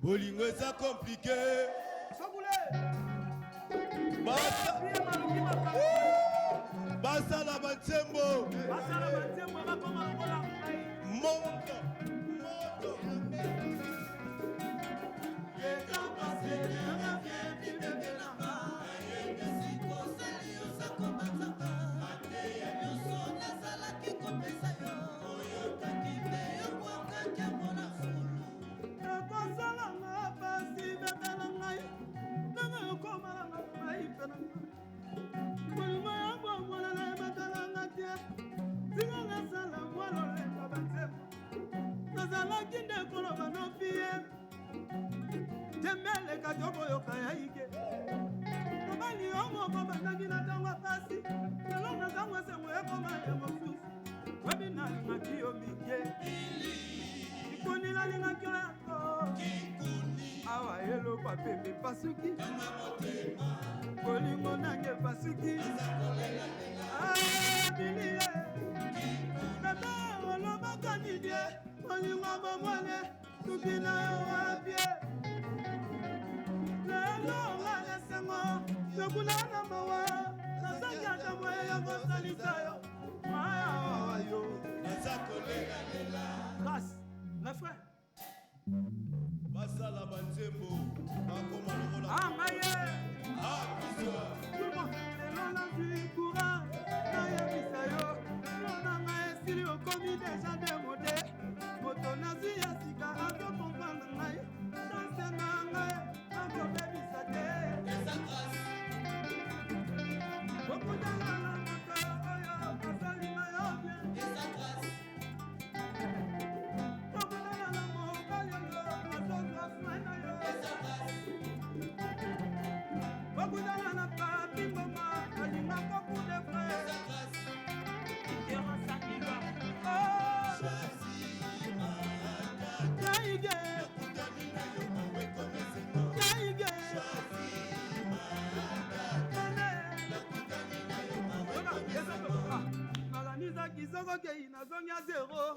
Bolingo eza compliqué. Basa la bantembo. Monte. Awa hello papembe pasuki bolingo nange pasuki bilie bebe olobaka nidie bolingo bomwene tukina yo wapie lelo ngalesengo yokulana mawa nasangiaka moye ya kosalisa yo maya wawa yo nazakolelalela grâce mes frères Basa la bantembo. Amaye abiswa lelo nazwi courant nayebisa yo lonanga esili okomi deja demode moto nazwi ya sika azokomprendre ngai chanse na ngai akobebisa te okudangana moto oyo asalinga yo bien okudangana mobali oyo azozwasma na yo okudangana papi ngoma alingaka coup de frère erasakilwa naige nakanizaki sokokei nazongi ya zero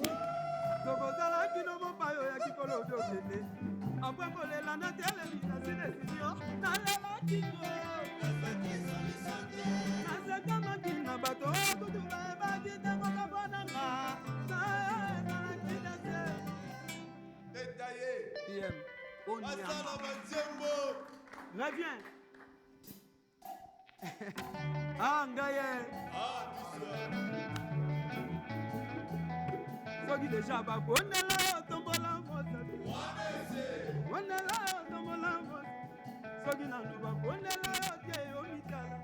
tokozalaki no mopayo ya kikolo biokende apres kolela na telemi nasi desizio nalelaki to nasekamaki na bato kutuka ebaki te kokabonanga naezalaki dese Détaillé. bien Basa la bantembo. reviens ah ngaye soki deja babonela yo tombola mosali bonela yo tombola mosali soki nanu babonela yo tie yo mitala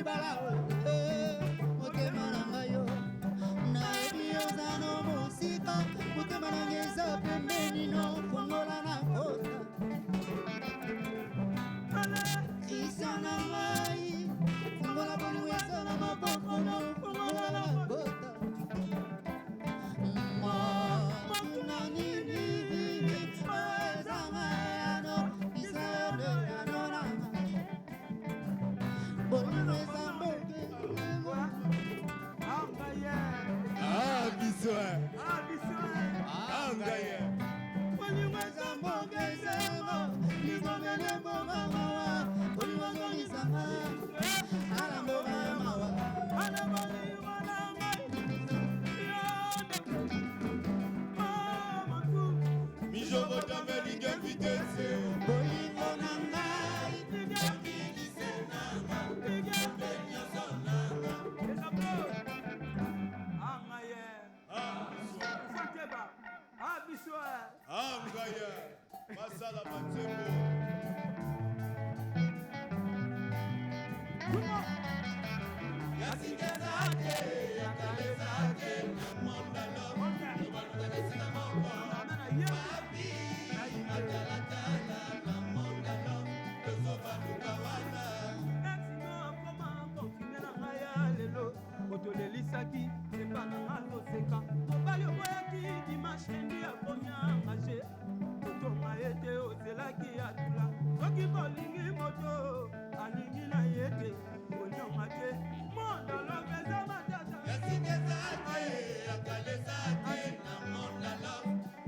libala motema na ngai yo nayebi oza no mosika motema na ngai eza pembeni no fongola na kota Christian na ngai fongola bolingo eza na maboko no fongola na kota motuna nini eza ngai ano isayode anona bolingo eza mboke Angaye bolingo eza mboke ezengo lizongele mboka mawa bolingo zongisanga ala mboka ya mawa ala bolingo na ngai Mijobota melinge vitesse bolingo na ngai Angaye Masala Manzembo Yasikezake Yakalezake Namondalo Nubalukadesina Moko Papi Atalatala Namondalo Tozobalukawana otolelisaki epa na nga toseka mobali oboyaki dimashe ndi akomi engage totonga ete ozelaki atula soki bolingi moto alingi na ye te konyonga te mondalo eza matata Yasikezake Yakalezake Namondalo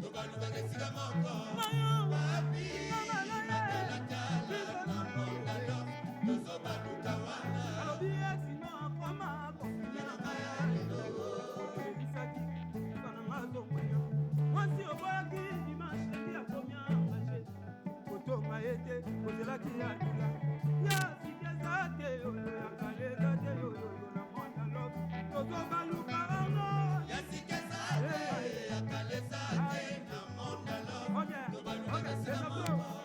Tobalukadesina Moko Papi Atalatala Namondalo Tozobalukawana alobi esino akoma otolelisaki epa na nga zomwenya mwasi oboyaki dimashe ndi akomi engage kotonga ete ozelaki atula yasikeza te oyo yakaleza te oyo na mondalo tozobaluka ango Yasikezake Yakalezake Namondalo Tobalukadesina Moko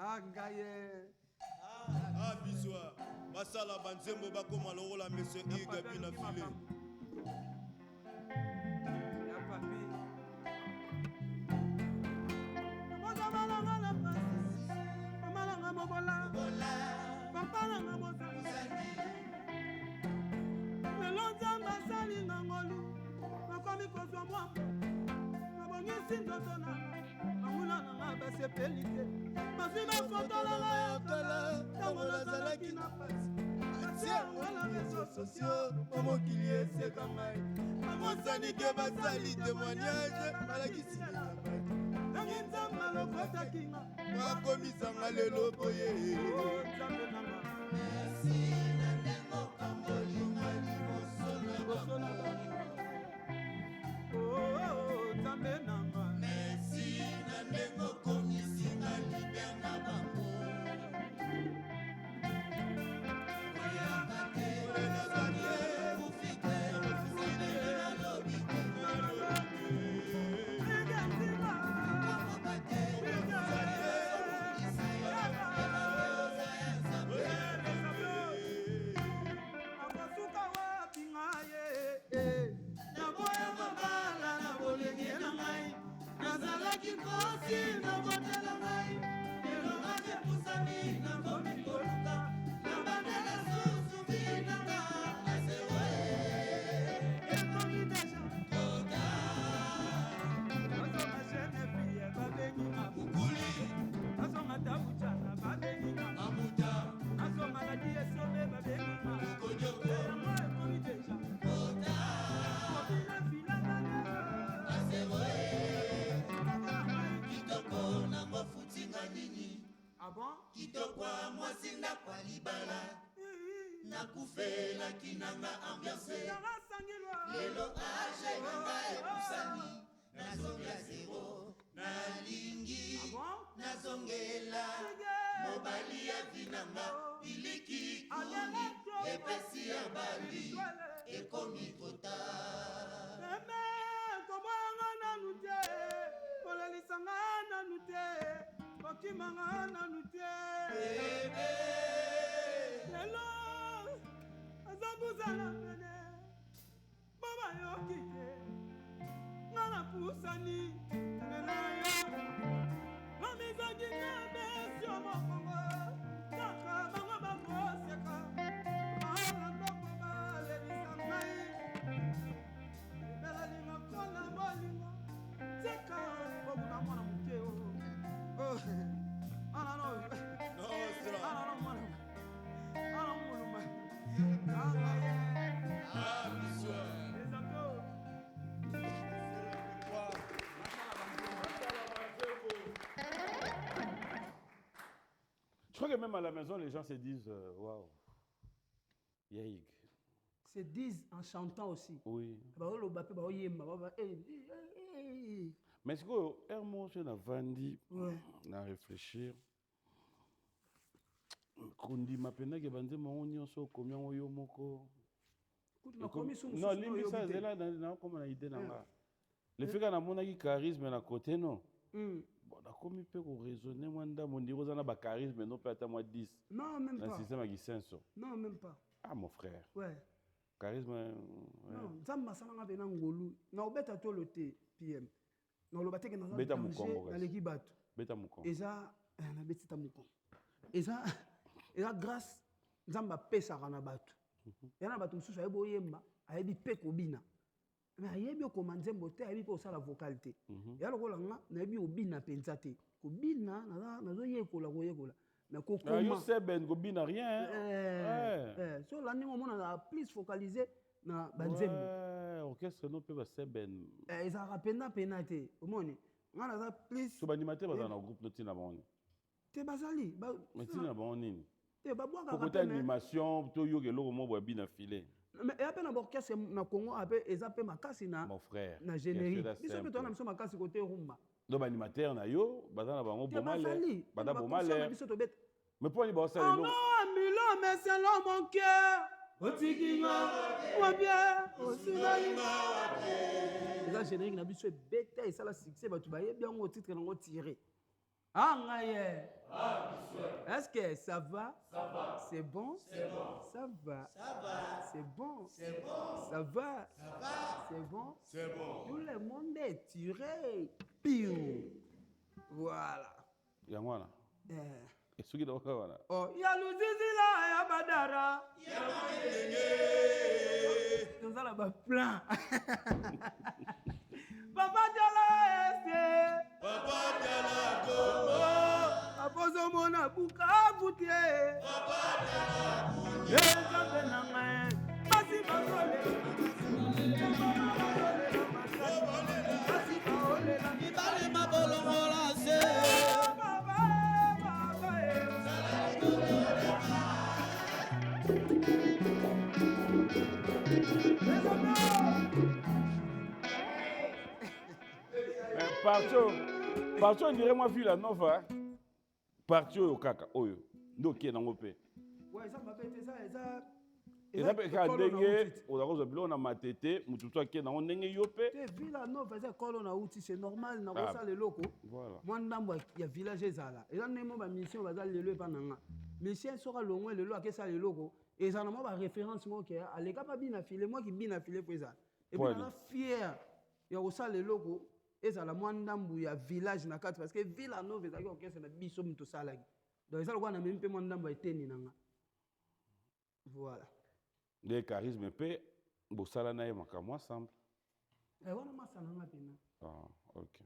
angaye Biswa Masala Banzembo bakoma lokola monsieur Igabi na file ya papi mozamalanga na pasi mamalanga mobola papalanga mozali lelo nzambe asalinga ngolu nakomi kozwa mwambo nabongisi nzoto nanga banguna nanga basepeli te bazwi bafotolanga ya kala ntango nazalaki na pasi atie yango na rezo sosio po mokili eseka ngai bamosanike basali témoignage balakisi na bato ntangi nzambe alokotaki nga bakomisanga lelo boye nzambe nanga liboso na bango nzambe nanga Merci na ndenge okomisinga liber na bango kitokwa mwasinda kwa libala nakufela kinanga ambiance lelo age nanga ekusani nazongela zero nalingi nazongela mobali ya vinanga iliki kuni epesi ya bali ekomi kota kobanga nanu te kolelisanga nanu te okimanga nanu te lelo aza kozala pene mpo bayoki te nga napusani lelo yo nomizaki na besio mokongo kaka bango bakoseka ala ndoko balebisa ngai ebelalinga mpona bolingo tika kobuna mwana moke Je crois que même à la maison, les gens se disent waouh, Yaïg. Se disent en chantant aussi. Oui. Mais est-ce que Hermo, je n'ai vendu, à réfléchir. Kundi mapenda ke banze maonyo so komya oyo moko. Non, limisa zela na koma na idée nanga. Le fait kana mona ki charisme na côté non. Bon, na komi pe ko raisonner mwanda mondiro za na ba charisme non peut être moi 10. Non, même pas. Dans système à 500. Non, même pas. Ah mon frère. Ouais. Charisme. Non, nzamba sanga bena ngolu. Na obeta to loté PM. Na lobateke na beta mukongo. Na leki bato. Beta mukongo. Eza na betita mukongo. Eza grâce nzamba pesa kana bato. Yana bato mususu ayebo yemba, ayebi pe kobina. Mais ayebi okoma nzembo te, ayebi pe osala vocalité. Ya lokola nga nayebi obina penza te. Kobina nazo yekola koyekola. Mais kokoma. Yo seben kobina rien. So la ningo mona na plus focalisé na banzembo. Orchestre no pe ba seben. Eza rapenda penate. Omoni. Nga naza plus. So ba animateur baza na groupe notina boni. Te bazali. Mais tina boni. Côté animation, tout yo keloko mo bobi na filet. Mais et après na orchestre na Congo après ezape makasi na mon frère. Na générique. Biso pe to na biso makasi côté rumba. Donc animateur na yo, bazana bango bomale. Bada bomale. Mais pour ni ba ça le. Ah Milo mais c'est là mon cœur. Otikinga. Wa bien. Osinalima. La générique na biso bête et ça la succès ba tu ba bien au titre na ngo tirer. Ah ngaye. Est-ce que ça va? Ça va. C'est bon? C'est bon. Ça va. Ça va. C'est bon. C'est bon. Ça va. Ça va. C'est bon. C'est bon. Tout le monde est tiré. Piou. Voilà. Yangwana. Esuki do kawana. Oh, ya luzizila ya badara. Ya mandenge. Nous allons ba plan. Papa Diala este. Papa Diala Goma. Apozo mona buka butie. Papa Diala butie. Eza benanga. Basi bakole. Basi bakole. Ibale mabolo mola se. Baba baba. Partout, on dirait moi vu la nova. Partout au kaka, oyo. Donc qui est dans mon pays. Ouais, ça m'a fait ça. Et ça peut être dengue, on a rose blanc na matete, mututo qui est dans dengue yopé. Te villa nova ça colon outil, c'est normal na ko ça les locaux. Voilà. Moi ndambo ya village ezala. Et là nemo ba mission ba le le pa nanga. Mission sera longwe le lo a que ça les locaux. Et ça na mo ba référence mo que à l'éga pas bina filé moi qui bina filé pour ça. Et puis on fier ya ko ça les locaux. Ezala mwandambu ya village na kati parce que villa nova ezaki orchestre na biso muto salaki. Donc ezala kwa na même pe mwandambu eteni nanga. Voilà. Les charismes pe bosala na ye makamwa ensemble. Wana masana nga pena. Ah, OK.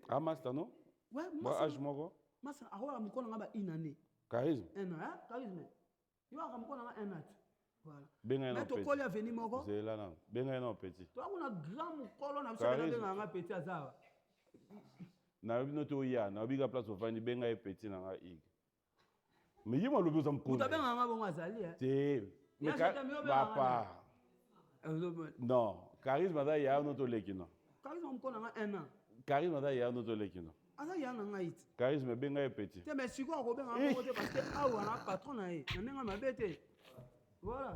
Ah master non? Ouais, moi âge moko. Masana akola mukona nga ba inane. Charisme. Charisme. Yo akamukona nga enat. Voilà. Mais to kolia veni moko. C'est là non. Benga non petit. To akuna grand mukolo na biso na benga nga petit azawa. Na bino to ya, na biga place ofandi benga e petit na nga ig. Mais yima lo besoin ko. To benga nga bongo azali C'est mais papa. Non, charisme da ya no to lekino. Charisme mukona nga 1 an. Charisme da ya no to lekino. Aza ya na nga it. Charisme benga e petit. Te mais siko ko benga nga bongo parce que awa na patron na ye. Na nenga mabete. Voilà.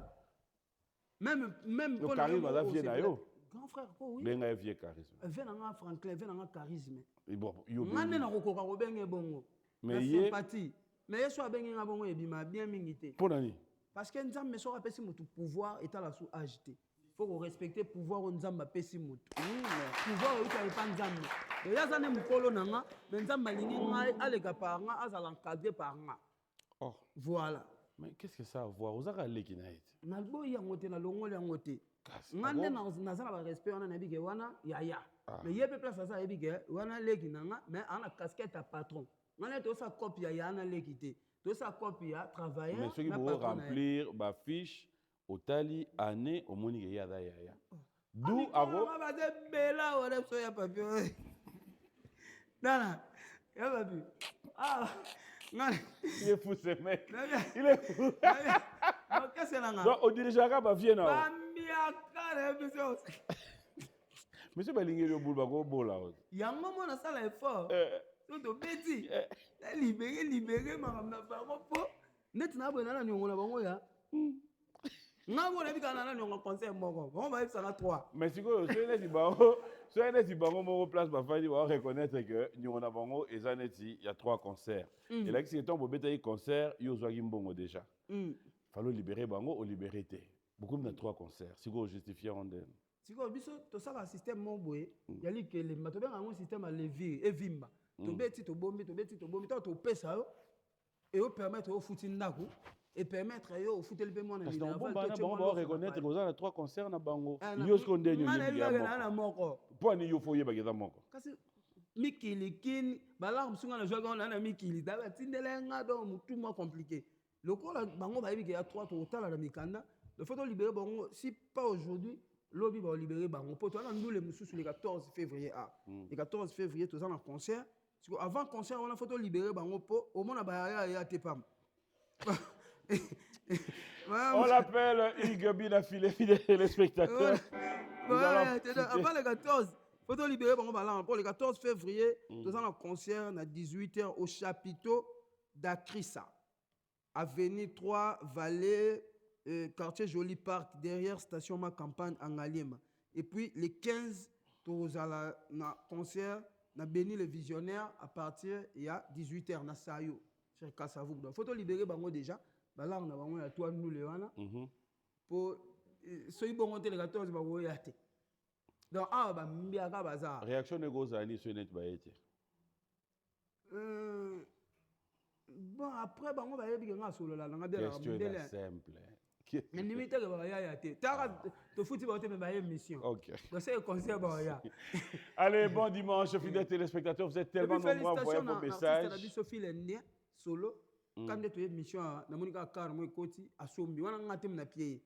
Même pour charisme à vie na yo. Grand frère ko oui. Benga vieux charisme. Venanga Franklin, venanga charisme. Et bon, yo. Ngane na kokoka ko benge bongo. Mais na ye sympathie. Mais ye so abengi nga bongo ebima bien mingi te. pour nani? Parce que nzambe so apesi mutu pouvoir etala sous agité. Faut qu'on respecte pouvoir o nzambe apesi mutu. Pouvoir euta epa nzambe. Et yaza ne mukolo nanga, mais nzambe alingi nga aleka par nga azala encadré par nga. Oh, Voilà. mais qu'est-ce que ça a à voir? Ozaka leki na ete. Na boyi yango te na longoli yango te. Kasi, Nga ah nde bon? naza na ba respect wana na bige wana yaya. Ah. Mais ye pe place asa bige wana leki nanga, mais ana casquette à patron. Nga ne to sa copie ya yana leki te. To sa copie ya travailleur. Mais ceux qui vont remplir ma fiche, au tali, année, au moni que yada yaya. D'où avant. On va dire bella ou so ya papier. Nana, ya papier. Ah, non. Il est fou ce mec. Il est fou. Donc qu'est-ce que c'est Donc au dirigeant va venir là. Monsieur Balingé le boule bako bola. Yango mona sala effort. Toto beti. Libéré makamna bango po. Net na bo na nyongo na bango ya. Ngabo na bika na nyongo conseil moko. On va faire 3. Mais si quoi, si bango moko place ba fadi va reconnaître que nyongo na bango ezaneti il y a 3 concerts. Et là si ton bobeta yi concert, yo zwaki mbongo déjà. Fallait libérer bango ou libérer té. Beaucoup de 3 concerts. Si quoi justifier en den. Siko biso to sala système mo boye yali ke le matobe nga système à levier et vimba to beti to bombi to pesa yo et au permettre au fouti ndako et permettre yo au fouti le paiement parce que bon ba reconnaître que vous avez 3 concerts na bango yo ce qu'on ndenyo na moko pour ni yo foye ba geza moko kasi mikili kin bala msunga na joga na mikili da tindele nga do mutu mo compliqué lokola bango ba yebi ya 3 to tala na mikanda le faut libérer bango si pas aujourd'hui lobby va libérer bango pour toi nous les mususu le 14 février le 14 février tous en concert avant concert on a photo libérer bango pour au moins ba ya tepam on l'appelle Igabi na filé les spectateurs avant le 14 photo libérer bango balan pour le 14 février tous en concert à 18h au chapiteau d'Akrissa avenue 3 Vallée quartier Joli Park, derrière station Ma Campagne en Alima. Et puis les 15, tu as un concert, na béni le visionnaire à partir il y a 18h na Sayo. Cher Kassavou. Donc faut libérer bango déjà. Là on a bango ya toi nous les wana. Pour ceux qui vont monter le 14 bango ya té. Donc ba mbiaka bazar. Réaction de Gozani sur net ba été. Bon après bango ba yebi nga solo la nga de la simple. Mais limite que ba ya té. Tara to fouti ba té me ba mission. OK. Donc c'est concert ba ya. Allez, bon dimanche fidèles téléspectateurs, vous êtes tellement nombreux à envoyer vos messages. La Sophie Lendia solo quand tu es mission na monika car mo koti asombi wana ngate na pied.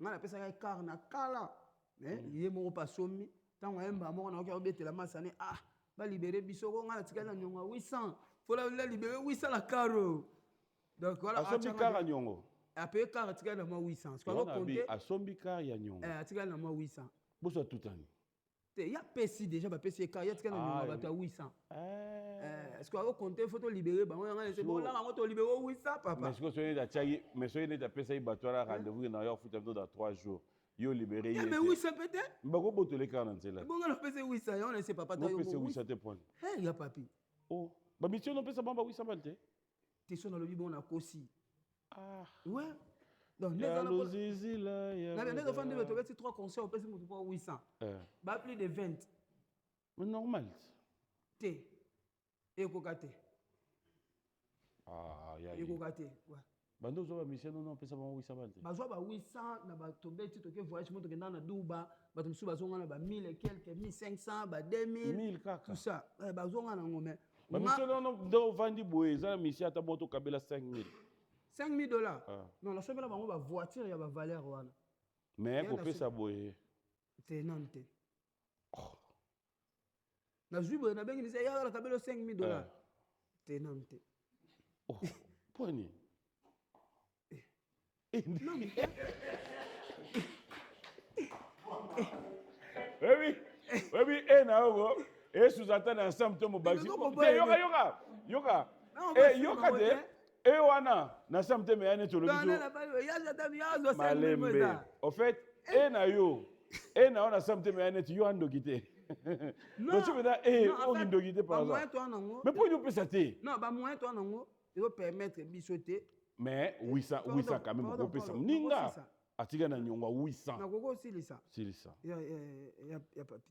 Ngana pesa ka car na kala. Yé mo pa sombi tango emba mo na oka obetela masane ba libérer biso ko ngana tikana nyonga 800. Faut la libérer 800 la caro. Donc voilà asombi car nyongo. Après car tikana mo 800. Ce qu'on compter asombi car ya nyongo. Tikana mo 800. Boso tout année. Il y a PC déjà, il y a car il y a tikana nyonga 800. Est-ce qu'on va compter photo libérer bah on c'est bon là on va libérer 800 papa. Mais ce que soyez d'achagi mais soyez n'est pas ça batoire rendez-vous dans your foot dans 3 jours. Yo libéré. Mais 800 peut-être. Mbako boto le 40 là. Bon on pèse 800 on ne sait papa toi. On pèse 800 te point. Il y a papi. Oh, ba mission on pèse ba 800 balte. T'es sur dans le bibon na kosi. Ouais. Donc les zizi là ya. Les enfants de mettre 3 concerts on pèse 800. Ba plus de 20. Mais normal. T. Ekokate. Ya. Ekokate. Ouais. Bando zo ba mission non pesa ba 800 balte. Ba zo ba 800 na ba tobeti to ke voyage moto ke na Duba, ba tumsu ba zo ngana ba 1000 et quelques 1500 ba 2000 1000 kaka. Tout ça. Ba zo ngana ngome. Ba mission non do vandi boye za mission ata moto kabela 5000. $5,000. Non, la semaine ba voiture ya ba valeur wana. Mais ko pesa boye. C'est non té. Na zubo na bengi ya la kabelo $5,000. C'est non té. Oh, poni. Non. Oui, na ogo. Et sous-entend ensemble to mo bagsi. Yoka. Yoka de wana na samte me ane tolo biso. Malembe. En fait, na yo. Na ona samte me ane yo ando kite. Donc tu me dis, on est doguité par hasard. Mais pourquoi il peut s'attendre? Non, bah moi toi non, il va permettre bisoter. Mais 800 quand même, on peut ça. Ninga. Atiga na nyonga 800. Na gogo aussi ça. C'est ça. Il y a papi.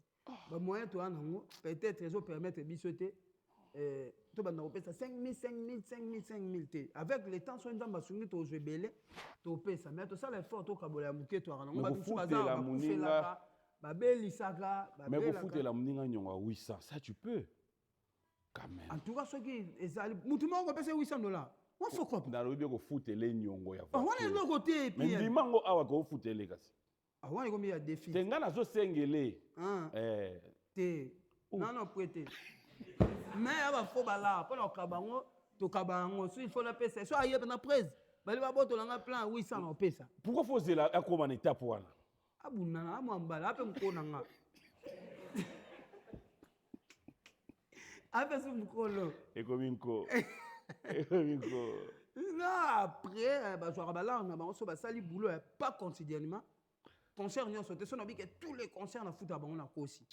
Bah moi toi non, peut-être ils vont permettre bisoter. Tu vas nous payer 5 000. Avec les temps, soit dans ma soumise, tu vas belé, tu payes ça. Mais tout ça, l'effort, tu vas boire mouké, tu vas non. Mais vous foutez la mouninga. Mais vous foutez la mouninga nyonga 800. Ça, tu peux. Quand même. En tout cas, ceux qui sont moutima, on va payer $800. On faut quoi? Dans le bien, foutez les nyongo ya. On est de l'autre côté. Mais dimango awa ko foutez les gars. Ah ouais, il y a des défis. Tenga na zo sengele. Non, prêtez. Mais il va faut là pour le cabango, to cabango, il faut la payer. Soit ailleurs dans la presse, bah il va boire dans le plan 800 on paye ça. Pourquoi faut c'est là à comment étape pour là? Ah bunana, moi mbala, après m'konanga. Après ce m'kolo. Et cominko. Non, après, bah je vais là, on a on se bat sali boulot, pas quotidiennement. Concert nous sauté, on a dit que tous les concerts na foot à on a aussi.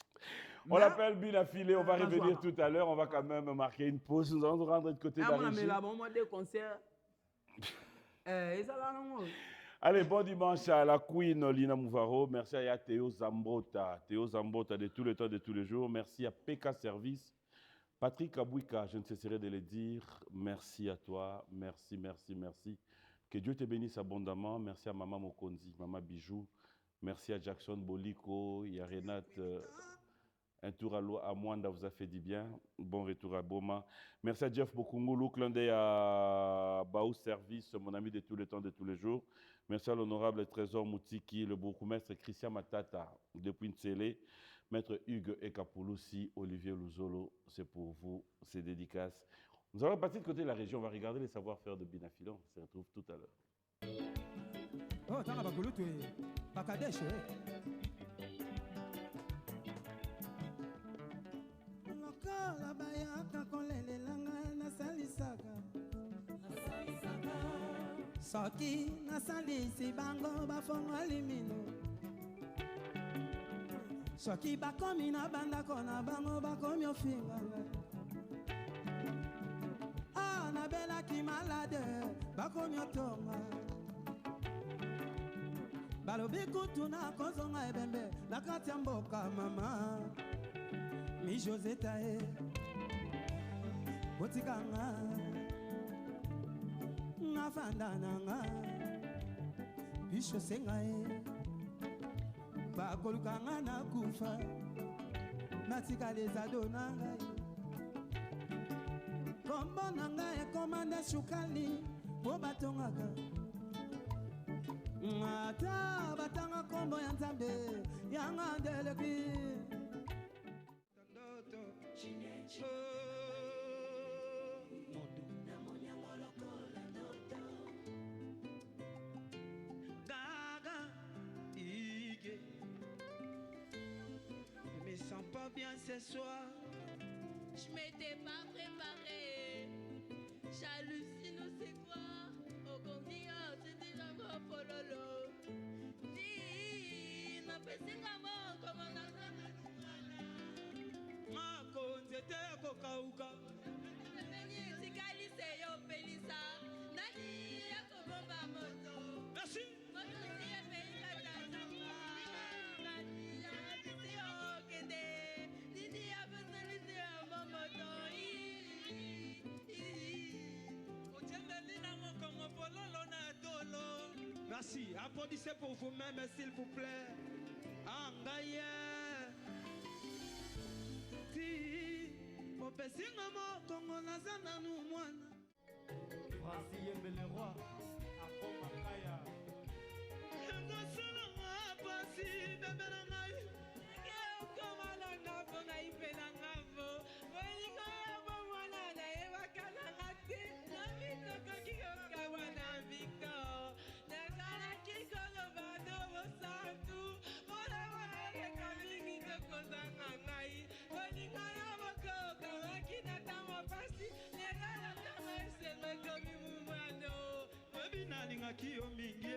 On l'appelle Bina Filé, on va revenir tout à l'heure, on va quand même marquer une pause, nous allons nous rendre de côté de la régie. Mais là, moi des concerts. Allez, bon dimanche à la Queen Lina Mouvaro, merci à Théo Zambota de tout le temps, de tous les jours, merci à PK Service, Patrick Abouika, je ne cesserai de le dire, merci à toi, merci. Que Dieu te bénisse abondamment, merci à Maman Mokonzi, Maman Bijou. Merci à Jackson Boliko, il y a Renate, un tour à Mwanda vous a fait du bien. Bon retour à Boma. Merci à Jeff Bokungulu, clin d'œil à Baou Service, mon ami de tous les temps, de tous les jours. Merci à l'honorable Trésor Moutiki, le bourgmestre Christian Matata, depuis Ntsélé, maître Hugues Ekapouloussi, Olivier Louzolo, c'est pour vous, c'est dédicace. Nous allons partir de côté de la région, on va regarder les savoir-faire de Binafilon. On se retrouve tout à l'heure. Oh, t'as un tu es Bakadesh, Lokola bayaka kolelelanga nasalisaka soki nasalisi bango bafongoli mino soki bakomi na bandako na bango bakomi ofinganga nabelaki malade bakomi otonga balobi kutu na kozonga ebembe na kati ya mboka mama mi Joseta botikanga nafanda nanga bishosenga bakolukanga na kufa natikala dona ngai kombo nanga ekomanda sukali po batongaka ata batanga kombo ya nzambe yanga ndeleki Gaga, Ige, je me sens pas bien ce soir. Je m'étais pas préparée. J'hallucine, c'est quoi? Au combien c'est déjà mon pololo. Dis, n'a pas c'est comment on a ça? Ma konzete kokauka. Nani tikali se yo pelisa. Nani yakobomba moto. Merci. Moto si ya pelika tazama. Nani yakisi yo kende. Nini ya beselisi ya momoto. Merci. Applaudissez pour vous-même, s'il vous plaît. Angaye. Ti. Opesinga mo kongo nazana nu mwana. Voici le roi. Afo Makaya. Ngosala ngapasi bebela ngai. Keo koma langa ponga ipela ngavo. Monika ya bomwana na eva kana ngati. Na mito kakiko kawana viko. Nazala kiko no bado wosantu. Mona wana reka mingi toko zanga ngai. Monika ya bokoka wakina tamo pasi. Negala tamo eseme komi mumano. Mabina ninga kiyo mingi.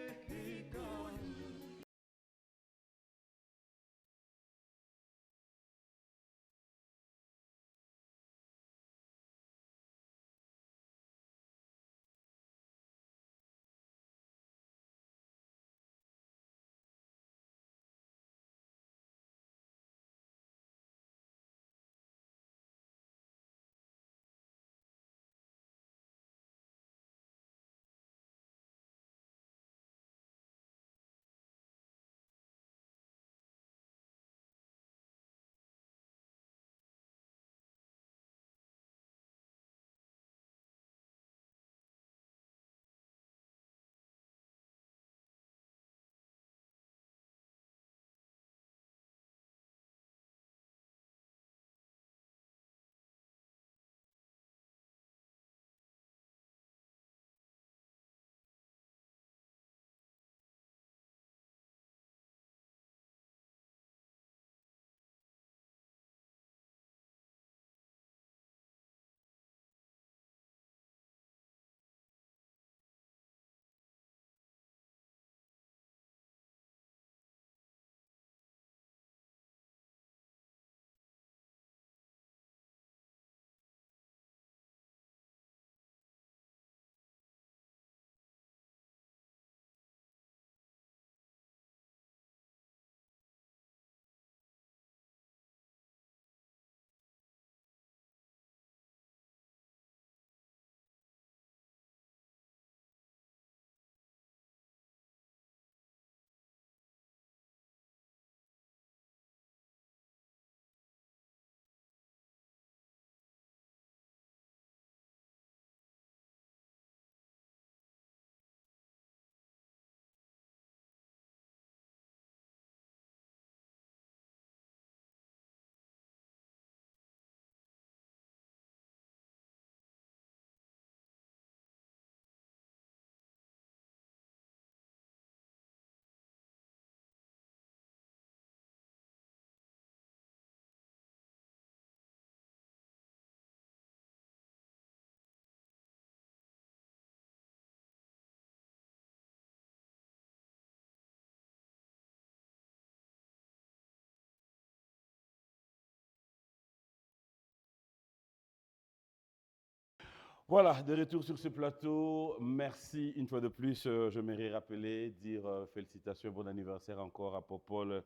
Voilà, de retour sur ce plateau. Merci une fois de plus. Je m'aimerais rappeler, dire félicitations et bon anniversaire encore à Popol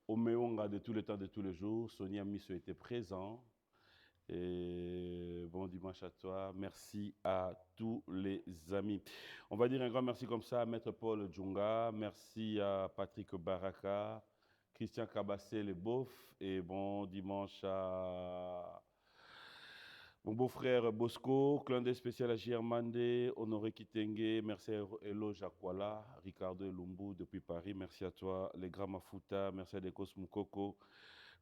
Omeonga de tout le temps, de tous les jours. Sonia Misso était présent. Et bon dimanche à toi. Merci à tous les amis. On va dire un grand merci comme ça à Maître Paul Djunga. Merci à Patrick Baraka, Christian Kabassé, les beaufs. Et bon dimanche à mon beau-frère Bosco, clin d'œil spécial à Germandé, Honoré Kitenge, merci à Elo Jakwala, Ricardo Lumbu depuis Paris, merci à toi, les grands Mafuta, merci à Dekos Moukoko,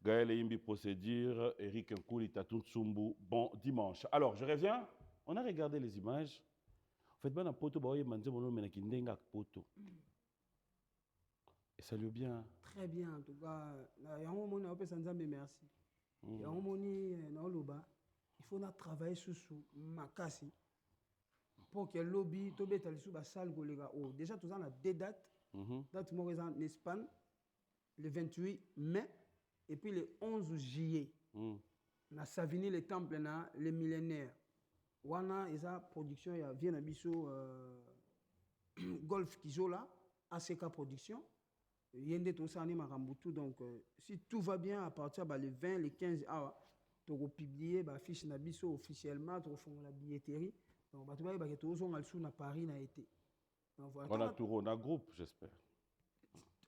Gaël Imbi Procédure, Eric Nkouli, Tatoun Tsumbu, bon dimanche. Alors, je reviens, on a regardé les images. En fait, ben, poto, baoye manze mono menakindenga poto. Et ça lui est bien. Très bien, en tout cas. Yango moni a opesa nzambe merci. Yango moni na oloba. Il faut travailler sur makasi pour que le lobby to beta lisu ba salle golega o. Déjà tous on a deux dates. Date mo en Espagne le 28 mai et puis le 11 juillet. Na Savigny le temple na le millénaire. Wana eza production ya vient na biso Golf Kizola ACK production. Yende to sani makambutu donc si tout va bien à partir le 20 le 15 awa to publier ba fiche na biso officiellement to fond la billetterie donc ba to ba ke to zonga sous na Paris na été donc voilà on a tout on a groupe j'espère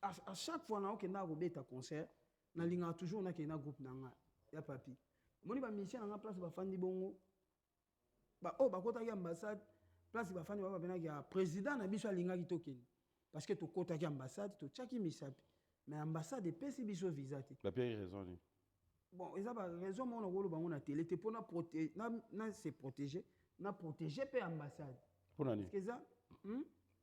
à chaque fois na o kenda ko beta concert na linga toujours na ke na groupe na nga ya papi moni ba musicien na place ba fandi bongo ba o ba kota ki ambassade place ba fandi ba bena ki président na biso alinga ki tokeni parce que to kota ki ambassade to tchaki misapi mais ambassade pesi biso visa te la pire raison ni bon, ils ont raison, mais on a télé, c'est pour se protéger, protéger l'ambassade. Pour l'année. Est-ce que ça?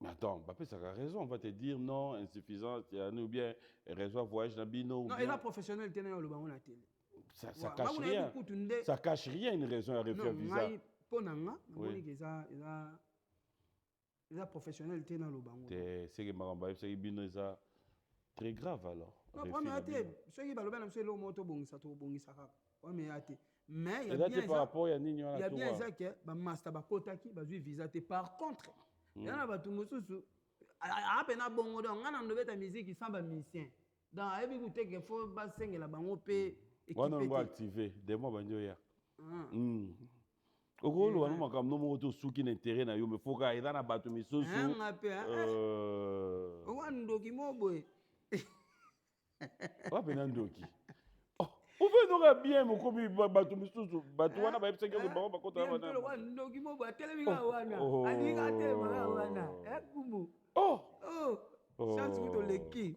Mais attends, Mbappé, ça a raison. On va te dire non, insuffisance, ou bien raison, voyage d'Abino. Non, il a professionnel, il a télé. Ça cache rien. Ça cache rien, une raison à refaire visa. Pour nous, il a professionnel, il a c'est que Maramba, c'est que très grave alors. Non, mais ceux qui parlent bien, c'est le mot bon, ça trouve bon, ça va. Mais il y a bien par rapport à Nino, il y a bien ça que ba master ba kotaki ba visa te. Par contre, il y en a ba tout mususu a pena bongo donc ngana ndo beta musique sans ba musicien. Dans ebi ku te que faut ba sengela bango pe équipe. On va activer des mois banyo ya. Okolo wana makam no mo to suki na intérêt na yo me faut ka ida na batu misusu. Wandoki mo boy. Wapenandoki. On veut nous bien mon commis batu misusu batu wana ba epse ke ba ba kota wana. Wandoki mo ba telemi ka wana. Ali ka te ma wana. Kumu. Chance kuto leki.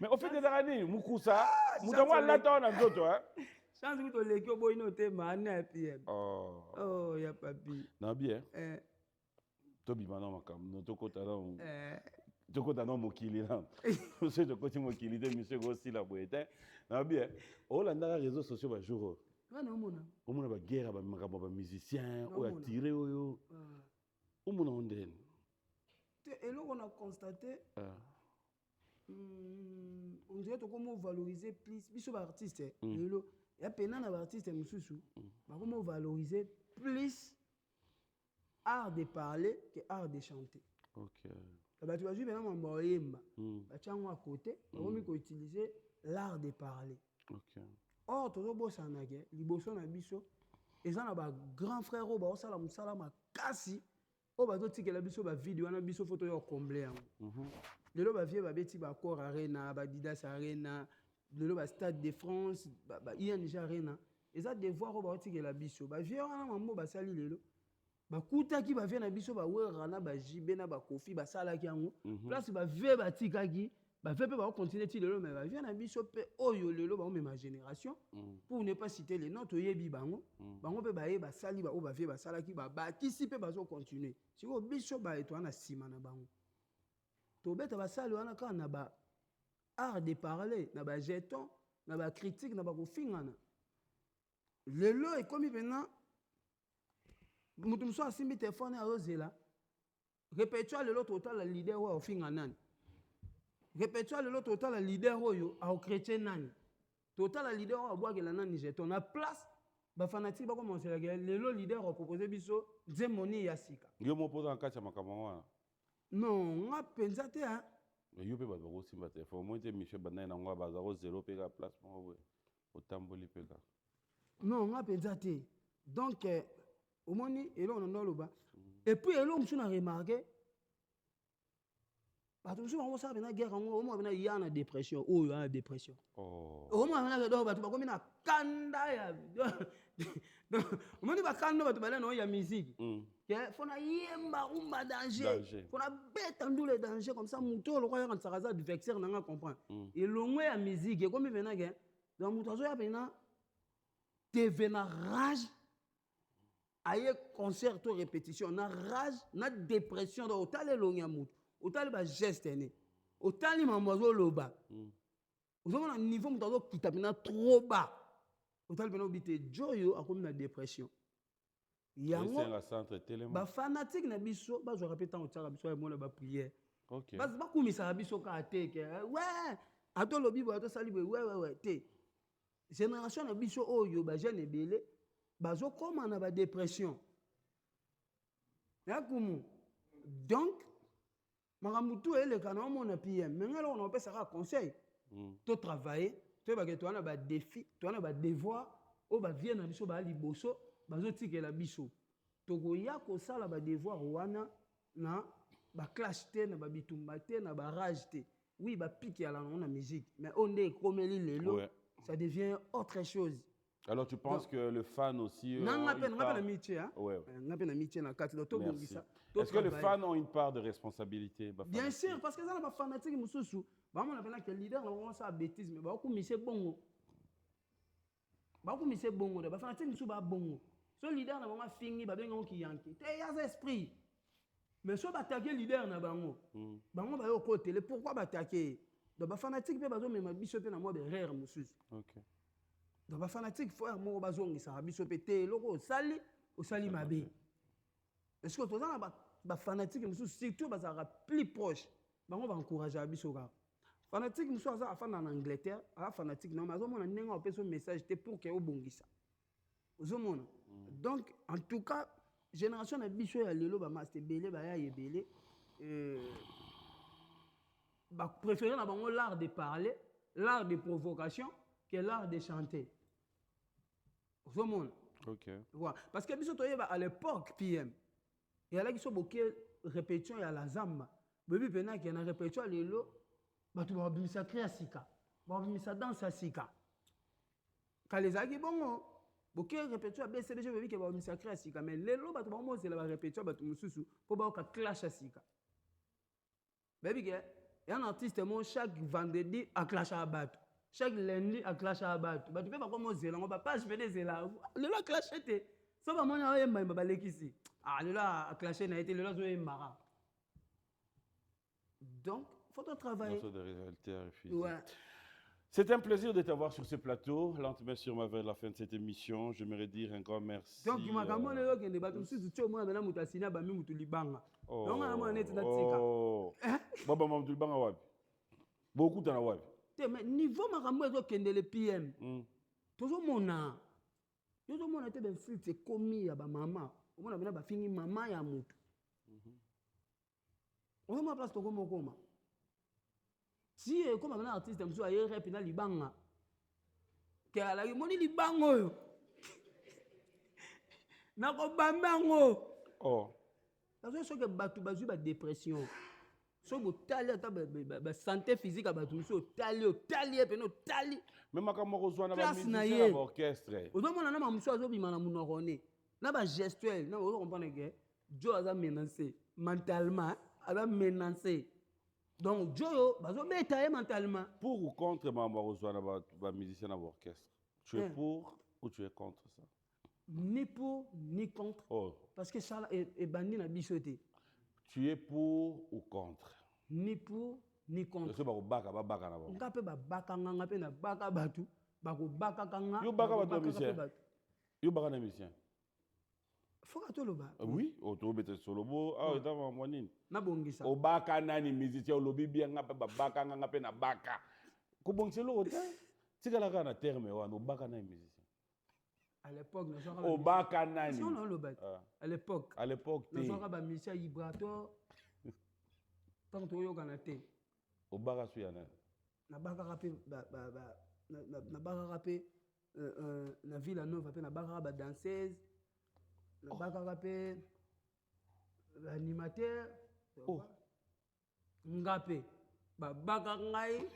Mais au fait des années mukusa mutamwa lata na nzoto hein. Chance kuto leki oboyi no te ma na PM. Oh ya papi. Na bien. Tobi mana makam no to kota na Toko tano mokili là. Monsieur de côté mokili de monsieur aussi la boîte. Na bien. Oh là dans les réseaux sociaux ba jour. Wana omona. Omona ba guerre ba makambo ba musicien, o attirer oyo. Omona ondene. Et là on a constaté on dirait que comment valoriser plus biso ba artiste. Lelo ya pena na ba artiste mususu. Ba comment valoriser plus art de parler que art de chanter. OK. Tu vas jouer maintenant Yemba. Tu as à côté, on va utiliser l'art de parler. Or, tu as beau s'en aller, liboso na biso, et ça na ba grand frère au ba sala musala makasi, au ba doti que la biso ba vidéo na biso photo yo combler. Le lo ba vie ba beti ba Cor Arena, ba Didas Arena, le lo ba Stade de France, ba ING Arena. Et ça devoir au ba doti que la biso, ba vie na mambo ba sali lelo. Bakutaki ba vient na biso ba werana ba jibe na ba kofi ba salaki yango place ba ve ba tikaki ba ve pe ba continuer ti lelo mais ba vient na biso pe oyo lelo ba ma génération pour ne pas citer les noms to yebi bango bango pe ba ye ba sali ba o ba ve ba salaki ba bakisi pe ba zo continuer siko biso ba eto na sima na bango to beta ba sali wana ka na ba art de parler na ba jeton na ba critique na ba kofingana lelo e komi maintenant mutumso asimbi telefone azozela répétition lelo total la leader oyo ofinga nani répétition lelo total la leader oyo ao chrétien nani total la leader oyo abwakela nani jeton na place bafanatique bakomoncelaka lelo leader apropose biso nzemoni ya sika yo mopoza na kati ya makambo wana non nga mpenza te hein. yo mpe bato bakosimba te fo moi te michel bandai nango baza ko zero mpe ka place moko boye otamboli mpe ka non nga mpenza te donc omoni eloko na ndo aloba et puis eloko mosusu na remarke bato mosusu bango osala pena guerre yango omona pena ya na dépression oyo ana dépression omona pena kedo bato bakomi na kanda ya omoni bakanda bato bale nao ya musique fo na yemba rumba danger fo na beta ndule danger comme ça moto oloko yaka nsaka aza adversaire na nga comprendre elongwe ya musique ekomi pena ke donc moto azoya pena tv na rage aye concert to répétition na rage na dépression donc otala elongi ya moto otali bageste ene otali mambo azoloba ozomona niveau moto azokita mpena trop bas otali mpena obi te joyo akomi na dépression yango bafanatique na biso bazwaka mpe ntango otiaka biso yamona bapriere bakumisaka biso kaka te ke we atolobi boye atosali boye wewewe te génération na biso oyo bajeune ebele bazokoma na badépression yakumu donc makambo tu eleka na omona PM mais ngalo na opesaka conseil to travailler to ba ke to na ba défi to na ba devoir o ba vie na biso ba liboso bazotikela biso to koya ko sala ba devoir wana na ba clash te na ba bitumba te na ba rage te oui ba pique ya la na musique mais on est comme lelo ça devient autre chose. Alors tu penses que le fan aussi est-ce que les fans ont une part de responsabilité? Bien sûr, parce que ça n'a pas fanatique mususu. Bah on appelle que leader on ça bêtise mais bah commissaire bongo. Bah commissaire bongo, bah fanatique mususu ba bongo. So leader na vraiment fini ba benga ki yanki. Te ya esprit. Mais so ba attaquer leader na bango. Bango ba yo côté, pourquoi ba attaquer? Donc ba fanatique pe bazo même biso pe na moi de rire mususu. OK. Donc ba fanatique faut mo bazongisa biso pété loko osali mabe. Est-ce que toza na ba fanatique musu surtout bazara plus proche bango ba encourager biso ka. Fanatique musu aza afana en Angleterre, a fanatique non mazo mona nenga opeso message te pour que obongisa. Ozomona. Donc en tout cas génération na biso ya lelo ba master belé ba ya yebele ba préférer na bango l'art de parler, l'art de provocation que l'art de chanter. Au monde. OK. Voilà. Parce que biso toyeba à l'époque PM. Il y a là qui sont beaucoup répétition ya la zamba. Bébé pena qui na répétition lelo batu ba bimisa créa sika. Ba bimisa danse sika. Kalezaki bongo beaucoup répétition BCBG bébé qui ba bimisa créa sika mais lelo batu ba mo c'est la répétition batu mususu pour ba ka clash sika. Bébé que y a un artiste mon chaque vendredi à clash à batu. Chaque lundi à clash à batu. Batu pe ba comme zela on ba pas je fais des zela. Le la clash était. Ça va mona yemba ba lekisi. Ah, le là a clashé n'a été le là zoé mara. Donc, faut travailler. Ouais. C'est un plaisir de t'avoir sur ce plateau. Lentement sur ma vers la fin de cette émission, j'aimerais dire un grand merci. Donc, il m'a quand même dit que bateau si tu moi maintenant mutasina ba mi mutulibanga. Donc on a moi net na tika. Baba mutulibanga wapi? Beaucoup dans la wapi. Mais niveau makambo ezo kende le PM. Toujours mona. Toujours mona te ben fil c'est commis ya ba maman. On a bien fini maman ya mutu. On a ma place to koma. Si comme un artiste mso aye rap na libanga. Ke ala moni libango yo. Na ko bambango. Parce que batu bazu ba dépression. So bo tali ata ba santé physique batu so tali peno tali. Même makambo kozwana ba musicien ba orchestre. Ozomona na mamso azobima na munokone. Na ba gestuel, na vous comprenez que Joe a menacé mentalement, a menacé. Donc Joe bazo beta mentalement. Pour ou contre Mambarozwana ba musicien à orchestre. Tu es pour ou tu es contre ça? Ni pour ni contre. Parce que ça est bandit na bisoté. Tu es pour ou contre? Ni pour ni contre. C'est ba baka na ba. Ngape ba baka nganga pe na baka batu, ba ko baka kanga. Yo baka ba musicien. Yo baka na musicien. Faut que tu le bas. Oui, tu bete solobo, dans monine. Na bongisa. O baka nani musicien lobi bien ngapa ba baka nganga pe na baka. Ko bongselo ota. Tika la kana terme wa no baka na musicien. À l'époque, nous avons Au baka nani. Si on a le bac. À l'époque. À l'époque, nous avons un mission vibratoire. Tant que nous avons été. Au baka suyana. Na baka rapé, na ville nova, na baka ba danseuse, na baka rapé, animateur. Oh. Ngapé. Baka ngai,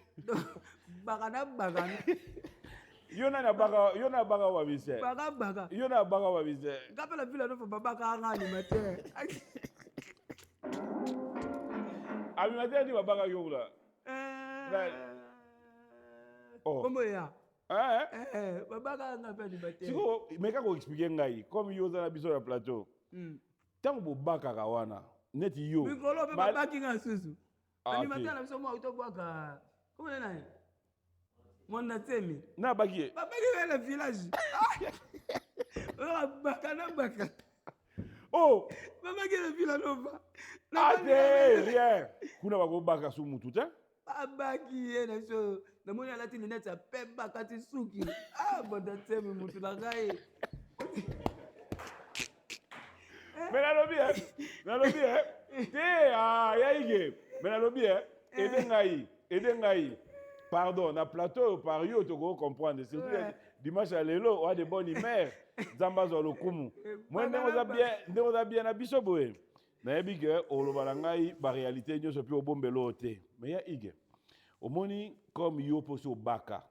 baka na baka. Yona baka wa bise. Baka. Yona baka wa bise. Ngapé la ville nova baka ngai animateur. Animateur di baka yola. Oh. Comment ya? Baka ngapé animateur. Siko meka ko expliquer ngai comme yoza na biso ya plateau. Tant bo baka kawana. Net yo. Mikolo pe baki nga susu. Animateur na biso mo auto baka. Comment est là? Mon atemi. Na baki. Baki le village. Baka. Oh. Baki le village nova. Rien. Kuna bako baka su mutu te? Baki ye na so. Na moni ala ti lunette a pe baka ti suki. Mon atemi mutu na gai. Mais la lobby, mais la lobby, Edengaï. Pardon, na plateau, par yo, tu peux comprendre. Surtout dimanche à l'élo, on a de bonnes humeurs. Zamba zo lokumu. Moi, on a bien abisso boé. Na ebige, o lo balangai, ba réalité, nous sommes plus au bon belote. Mais ya ige. Au moni, comme yo poso baka.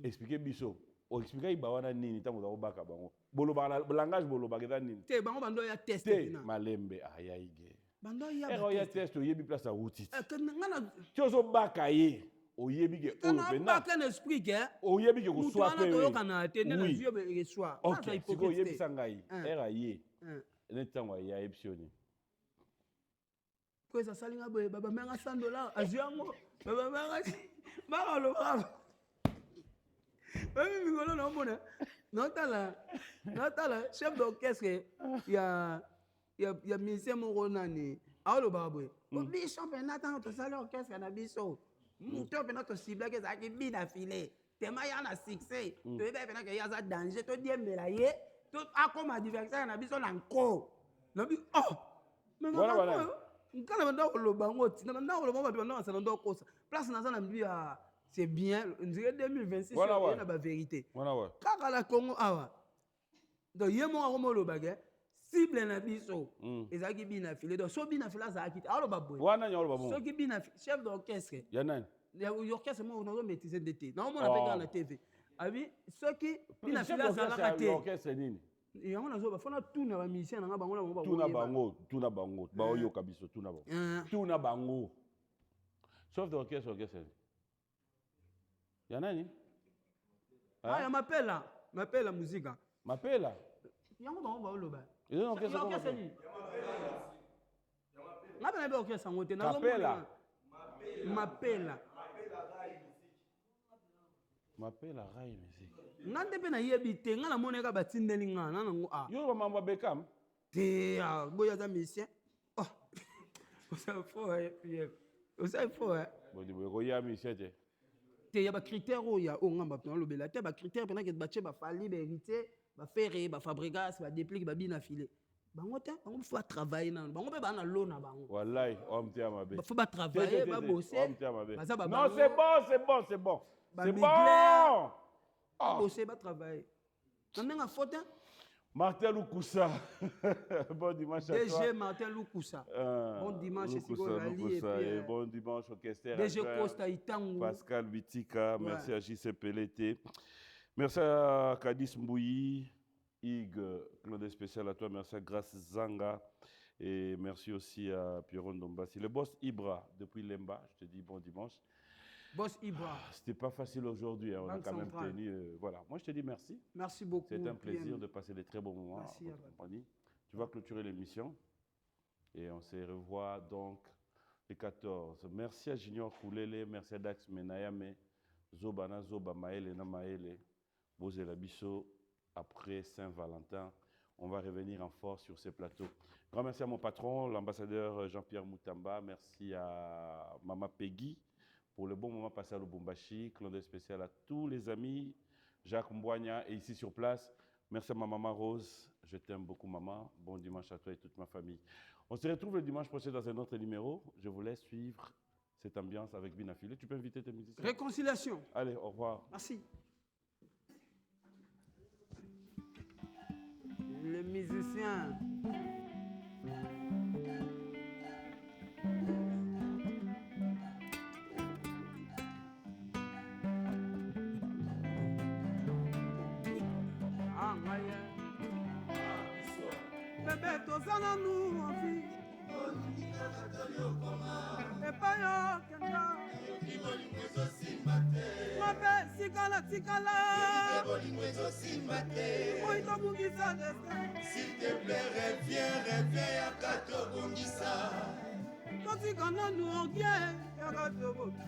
Expliquez bisso. O expliquer bawana nini tango za baka bango. Boloba langage boloba keza nini? Te bango bando ya test na. Malembe aya ige. Bando ya ba. Ya test yebi place a wuti. Ngana tiozo baka ye. O yebi ke o na baka na esprit ke. O yebi ke ko soit pe. Mutu ana to kana te na vieux be soit. OK, siko yebi sangai. Era ye. Ne tango ya epsioni. Ko esa salinga boye baba menga $100 aziango. Baba menga ba lo ba. Même Migolo non bon. Notala chef d'orchestre il y a musicien mon nani. Alo babwe. O bishop Nathan to sala orchestre na biso. Muto pe notre cible que ça qui bina filé. Tema ya na succès. To ebe pe na que ya za danger to diembela ye. To akoma diversion na biso na nko. Na bi oh. Voilà. Nkana banda ko loba ngoti. Na banda ko loba ba banda sa ndo kosa. Place na za na bi ya c'est bien, on dirait 2026, voilà, c'est la vérité. Voilà, ouais. Car à la Congo, donc il y a mon bagage, cible na biso, et ça qui bina filé, donc so bina filé ça a quitté. Alors babou. Wana nyolo babou. So qui bina chef d'orchestre. Yanan. L'orchestre moi on a maîtrisé d'été. Non, on a fait dans la TV. Abi, ceux qui bina filé ça la raté. L'orchestre nini. Et on a zo ba fona tout na ba musicien na bango na bango. Tuna bango. Ba oyo kabiso tuna bango. Tuna bango. Chef d'orchestre Yanani? Ah, m'appelle la musique. M'appelle. Yango ba ba loba. Ils ont orchestre. Ngapela be orchestre ngote na M'appelle. M'appelle Rai musique. Ngande pe na yebi te ngala moneka batindeli ngana nango a. Yo mama Beckham. Te a boya za musicien. Oh. Ça faut Pierre. Ça faut. Bon di boyo ya musicien te. Il y a des critères où il y a des critères pendant que tu vas faire hériter, va faire va fabriquer, va dépliquer, va bien affiler. On faut travailler on peut pas l'eau na bango. Wallahi, on tient ma bête. Faut pas travailler, va bosser. Non, c'est bon. C'est bon. Bosser, va travailler. On a faute. Martin Loukoussa. Bon dimanche à toi. DG Martin Loukoussa. Bon dimanche, et bon dimanche au Kester. DG Costa Itangu. Pascal Bitika, merci à JC Pelleté. Merci à Kadis Mbouyi, Ig, Claude spécial à toi, merci à Grace Zanga. Et merci aussi à Pierron Dombassi. Le boss Ibra, depuis Lemba, je te dis bon dimanche. Boss Ibra. C'était pas facile aujourd'hui, on a quand même tenu. Voilà, moi je te dis merci. Merci beaucoup. C'est un plaisir de passer de très bons moments en votre compagnie. Tu vas clôturer l'émission et on se revoit donc le 14. Merci à Junior Koulele, merci à Dax Menayame, Zobana Zoba Maele na Maele, Bozela Bisso. Après Saint-Valentin, on va revenir en force sur ces plateaux. Grand merci à mon patron, l'ambassadeur Jean-Pierre Moutamba. Merci à Mama Peggy pour le bon moment passé à Lubumbashi. Clin d'œil spécial à tous les amis. Jacques Mbouania est ici sur place. Merci à ma maman Rose. Je t'aime beaucoup, maman. Bon dimanche à toi et toute ma famille. On se retrouve le dimanche prochain dans un autre numéro. Je vous laisse suivre cette ambiance avec Binafile. Tu peux inviter tes musiciens. Réconciliation. Allez, au revoir. Merci. Les musiciens. Ah, Maya. Bébé, tozana nous en vie. Epai okenda. Mabe, sikala, sikala. Moi, tobungisa destin. S'il te plaît, reviens, Yakato Bongisa. Totikana nous en bien, yakato bongisa.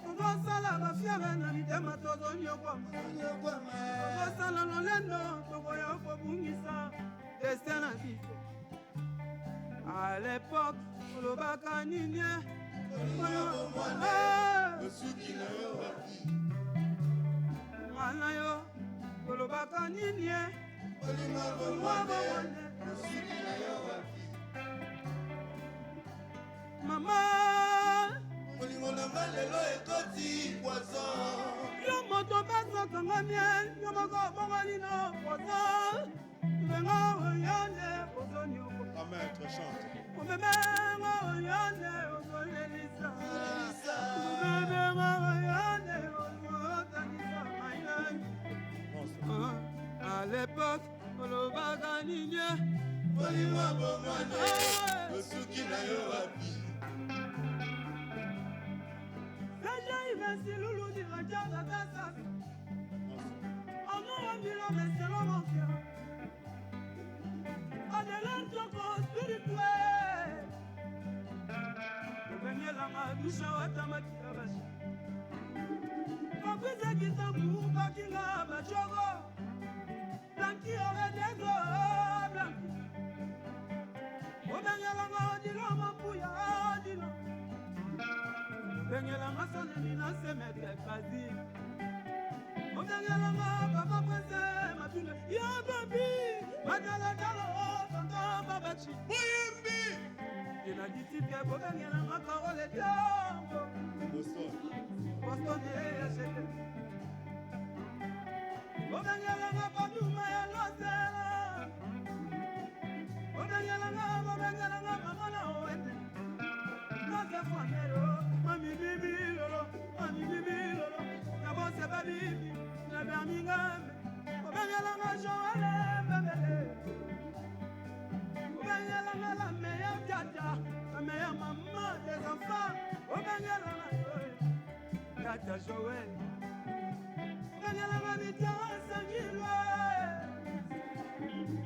Tozosala bafiere na mitema tozonyokwama. Tozosala lolendo, tokoya kobungisa destin na biso. À l'époque, olobaka nini? Mwana yo, olobaka nini? Mama, Olingo na nga lelo ekoti poison. yo moto basakanga miel, yo moko bongalino poison. Venga oyande, ozoni oko. Amen, très chante. Omemenga oyande, ozoni lisa. Omemenga oyande, ozoni maïlan. À l'époque, olobaka nini? Olingo bomane, osuki na yo wapi? Deja ivensi lulu di rajada tasa. Ono wambilo meselo mokyo. Adelan toko spirituel. Obenyelanga dusha watamaki abashi. Kakwise kitabu bakinga bachogo. Blanki ore dego blanki. Obenyelanga odilo mampuya odilo. Obenyelanga soneni na semete kazi. Obenyelanga papa prese mapine. Ya babi, madala dalo tonto babachi. Boyembi! Ina ditike obenyelanga karole diambo. Boston ya sheke. Obenyelanga paduma ya losela. Obenyelanga mamana oete. Nase fwanero, mami bibi lolo. Nabo se babibi, nebe amingame. Obenyelanga joale bebele. Obenyelanga la meilleure tata, la meilleure maman des enfants. Obenyelanga Joël, tata Joël. Obenyelanga Bitiara Sangilwe.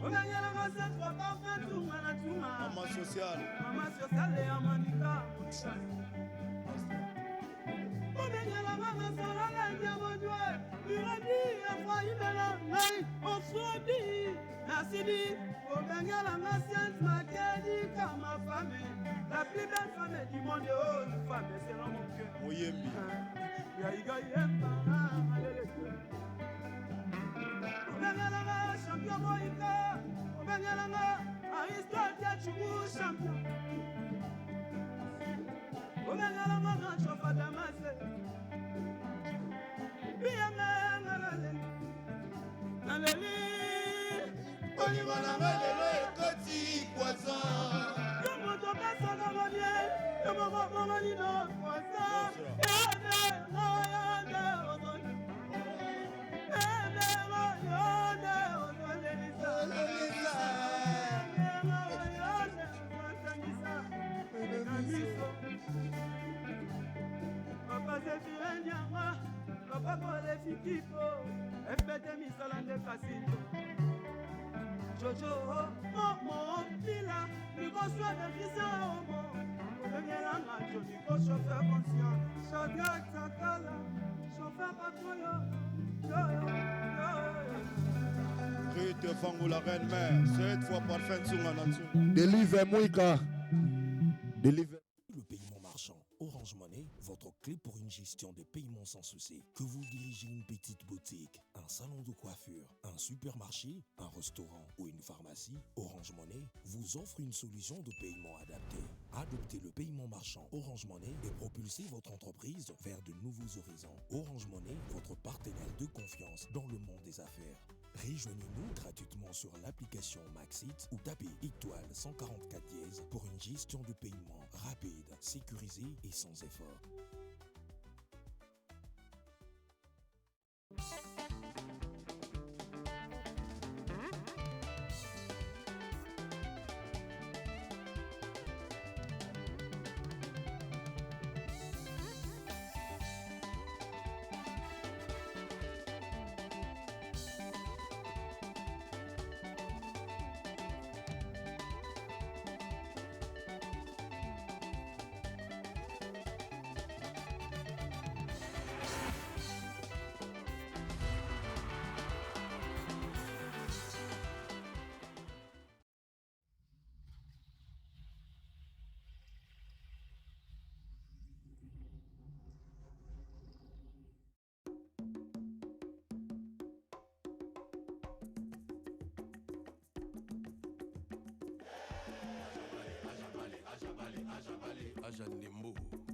Obenyelanga cette fois parfait tunga na tunga. Maman sociale. Maman sociale ya manika. Obenyelanga na salala ya modwe. Uradi ya faimela nai ofrodi. Merci dit. Obenyelanga Sainte Matédi comme ma femme. La plus belle femme du monde. Oh, une femme, c'est dans mon cœur. Moyembi. Yaiga yemba malele. Obenyelanga champion Moïka. Obenyelanga Aristote ya Chubu champion. Obenyelanga Nacho Fadamase. Olingo na nga lelo ekoti poison. Yo moto basaka mamiel, yo moko bongalino poison. Yande, yande, ozoni. Yande, yande, ozoni lisa. Yande, yande, ozangisa. Namiso. Papa Zefire Nyama, Papa Kole Fikipo, FPT Misala de Casino. Jojo, Momo, Mila, Nico soit de Christian Homo. Obenyelanga jo, Nico chauffeur conscient. Shadrach Sakala, chauffeur patrouille. Rite Fango la reine mère. Cette fois parfait Tsunga Natsu. Deliver Moïka. Deliver. Le paiement marchand Orange Money, votre clé pour une gestion gestion des paiements sans souci. Que vous dirigez une petite boutique, un salon de coiffure, un supermarché, un restaurant ou une pharmacie, Orange Money vous offre une solution de paiement adaptée. Adoptez le paiement marchand Orange Money et propulsez votre entreprise vers de nouveaux horizons. Orange Money, votre partenaire de confiance dans le monde des affaires. Rejoignez-nous gratuitement sur l'application Maxit ou tapez étoile 144 dièse pour une gestion de paiement rapide, sécurisée et sans effort. Aja Ndembo.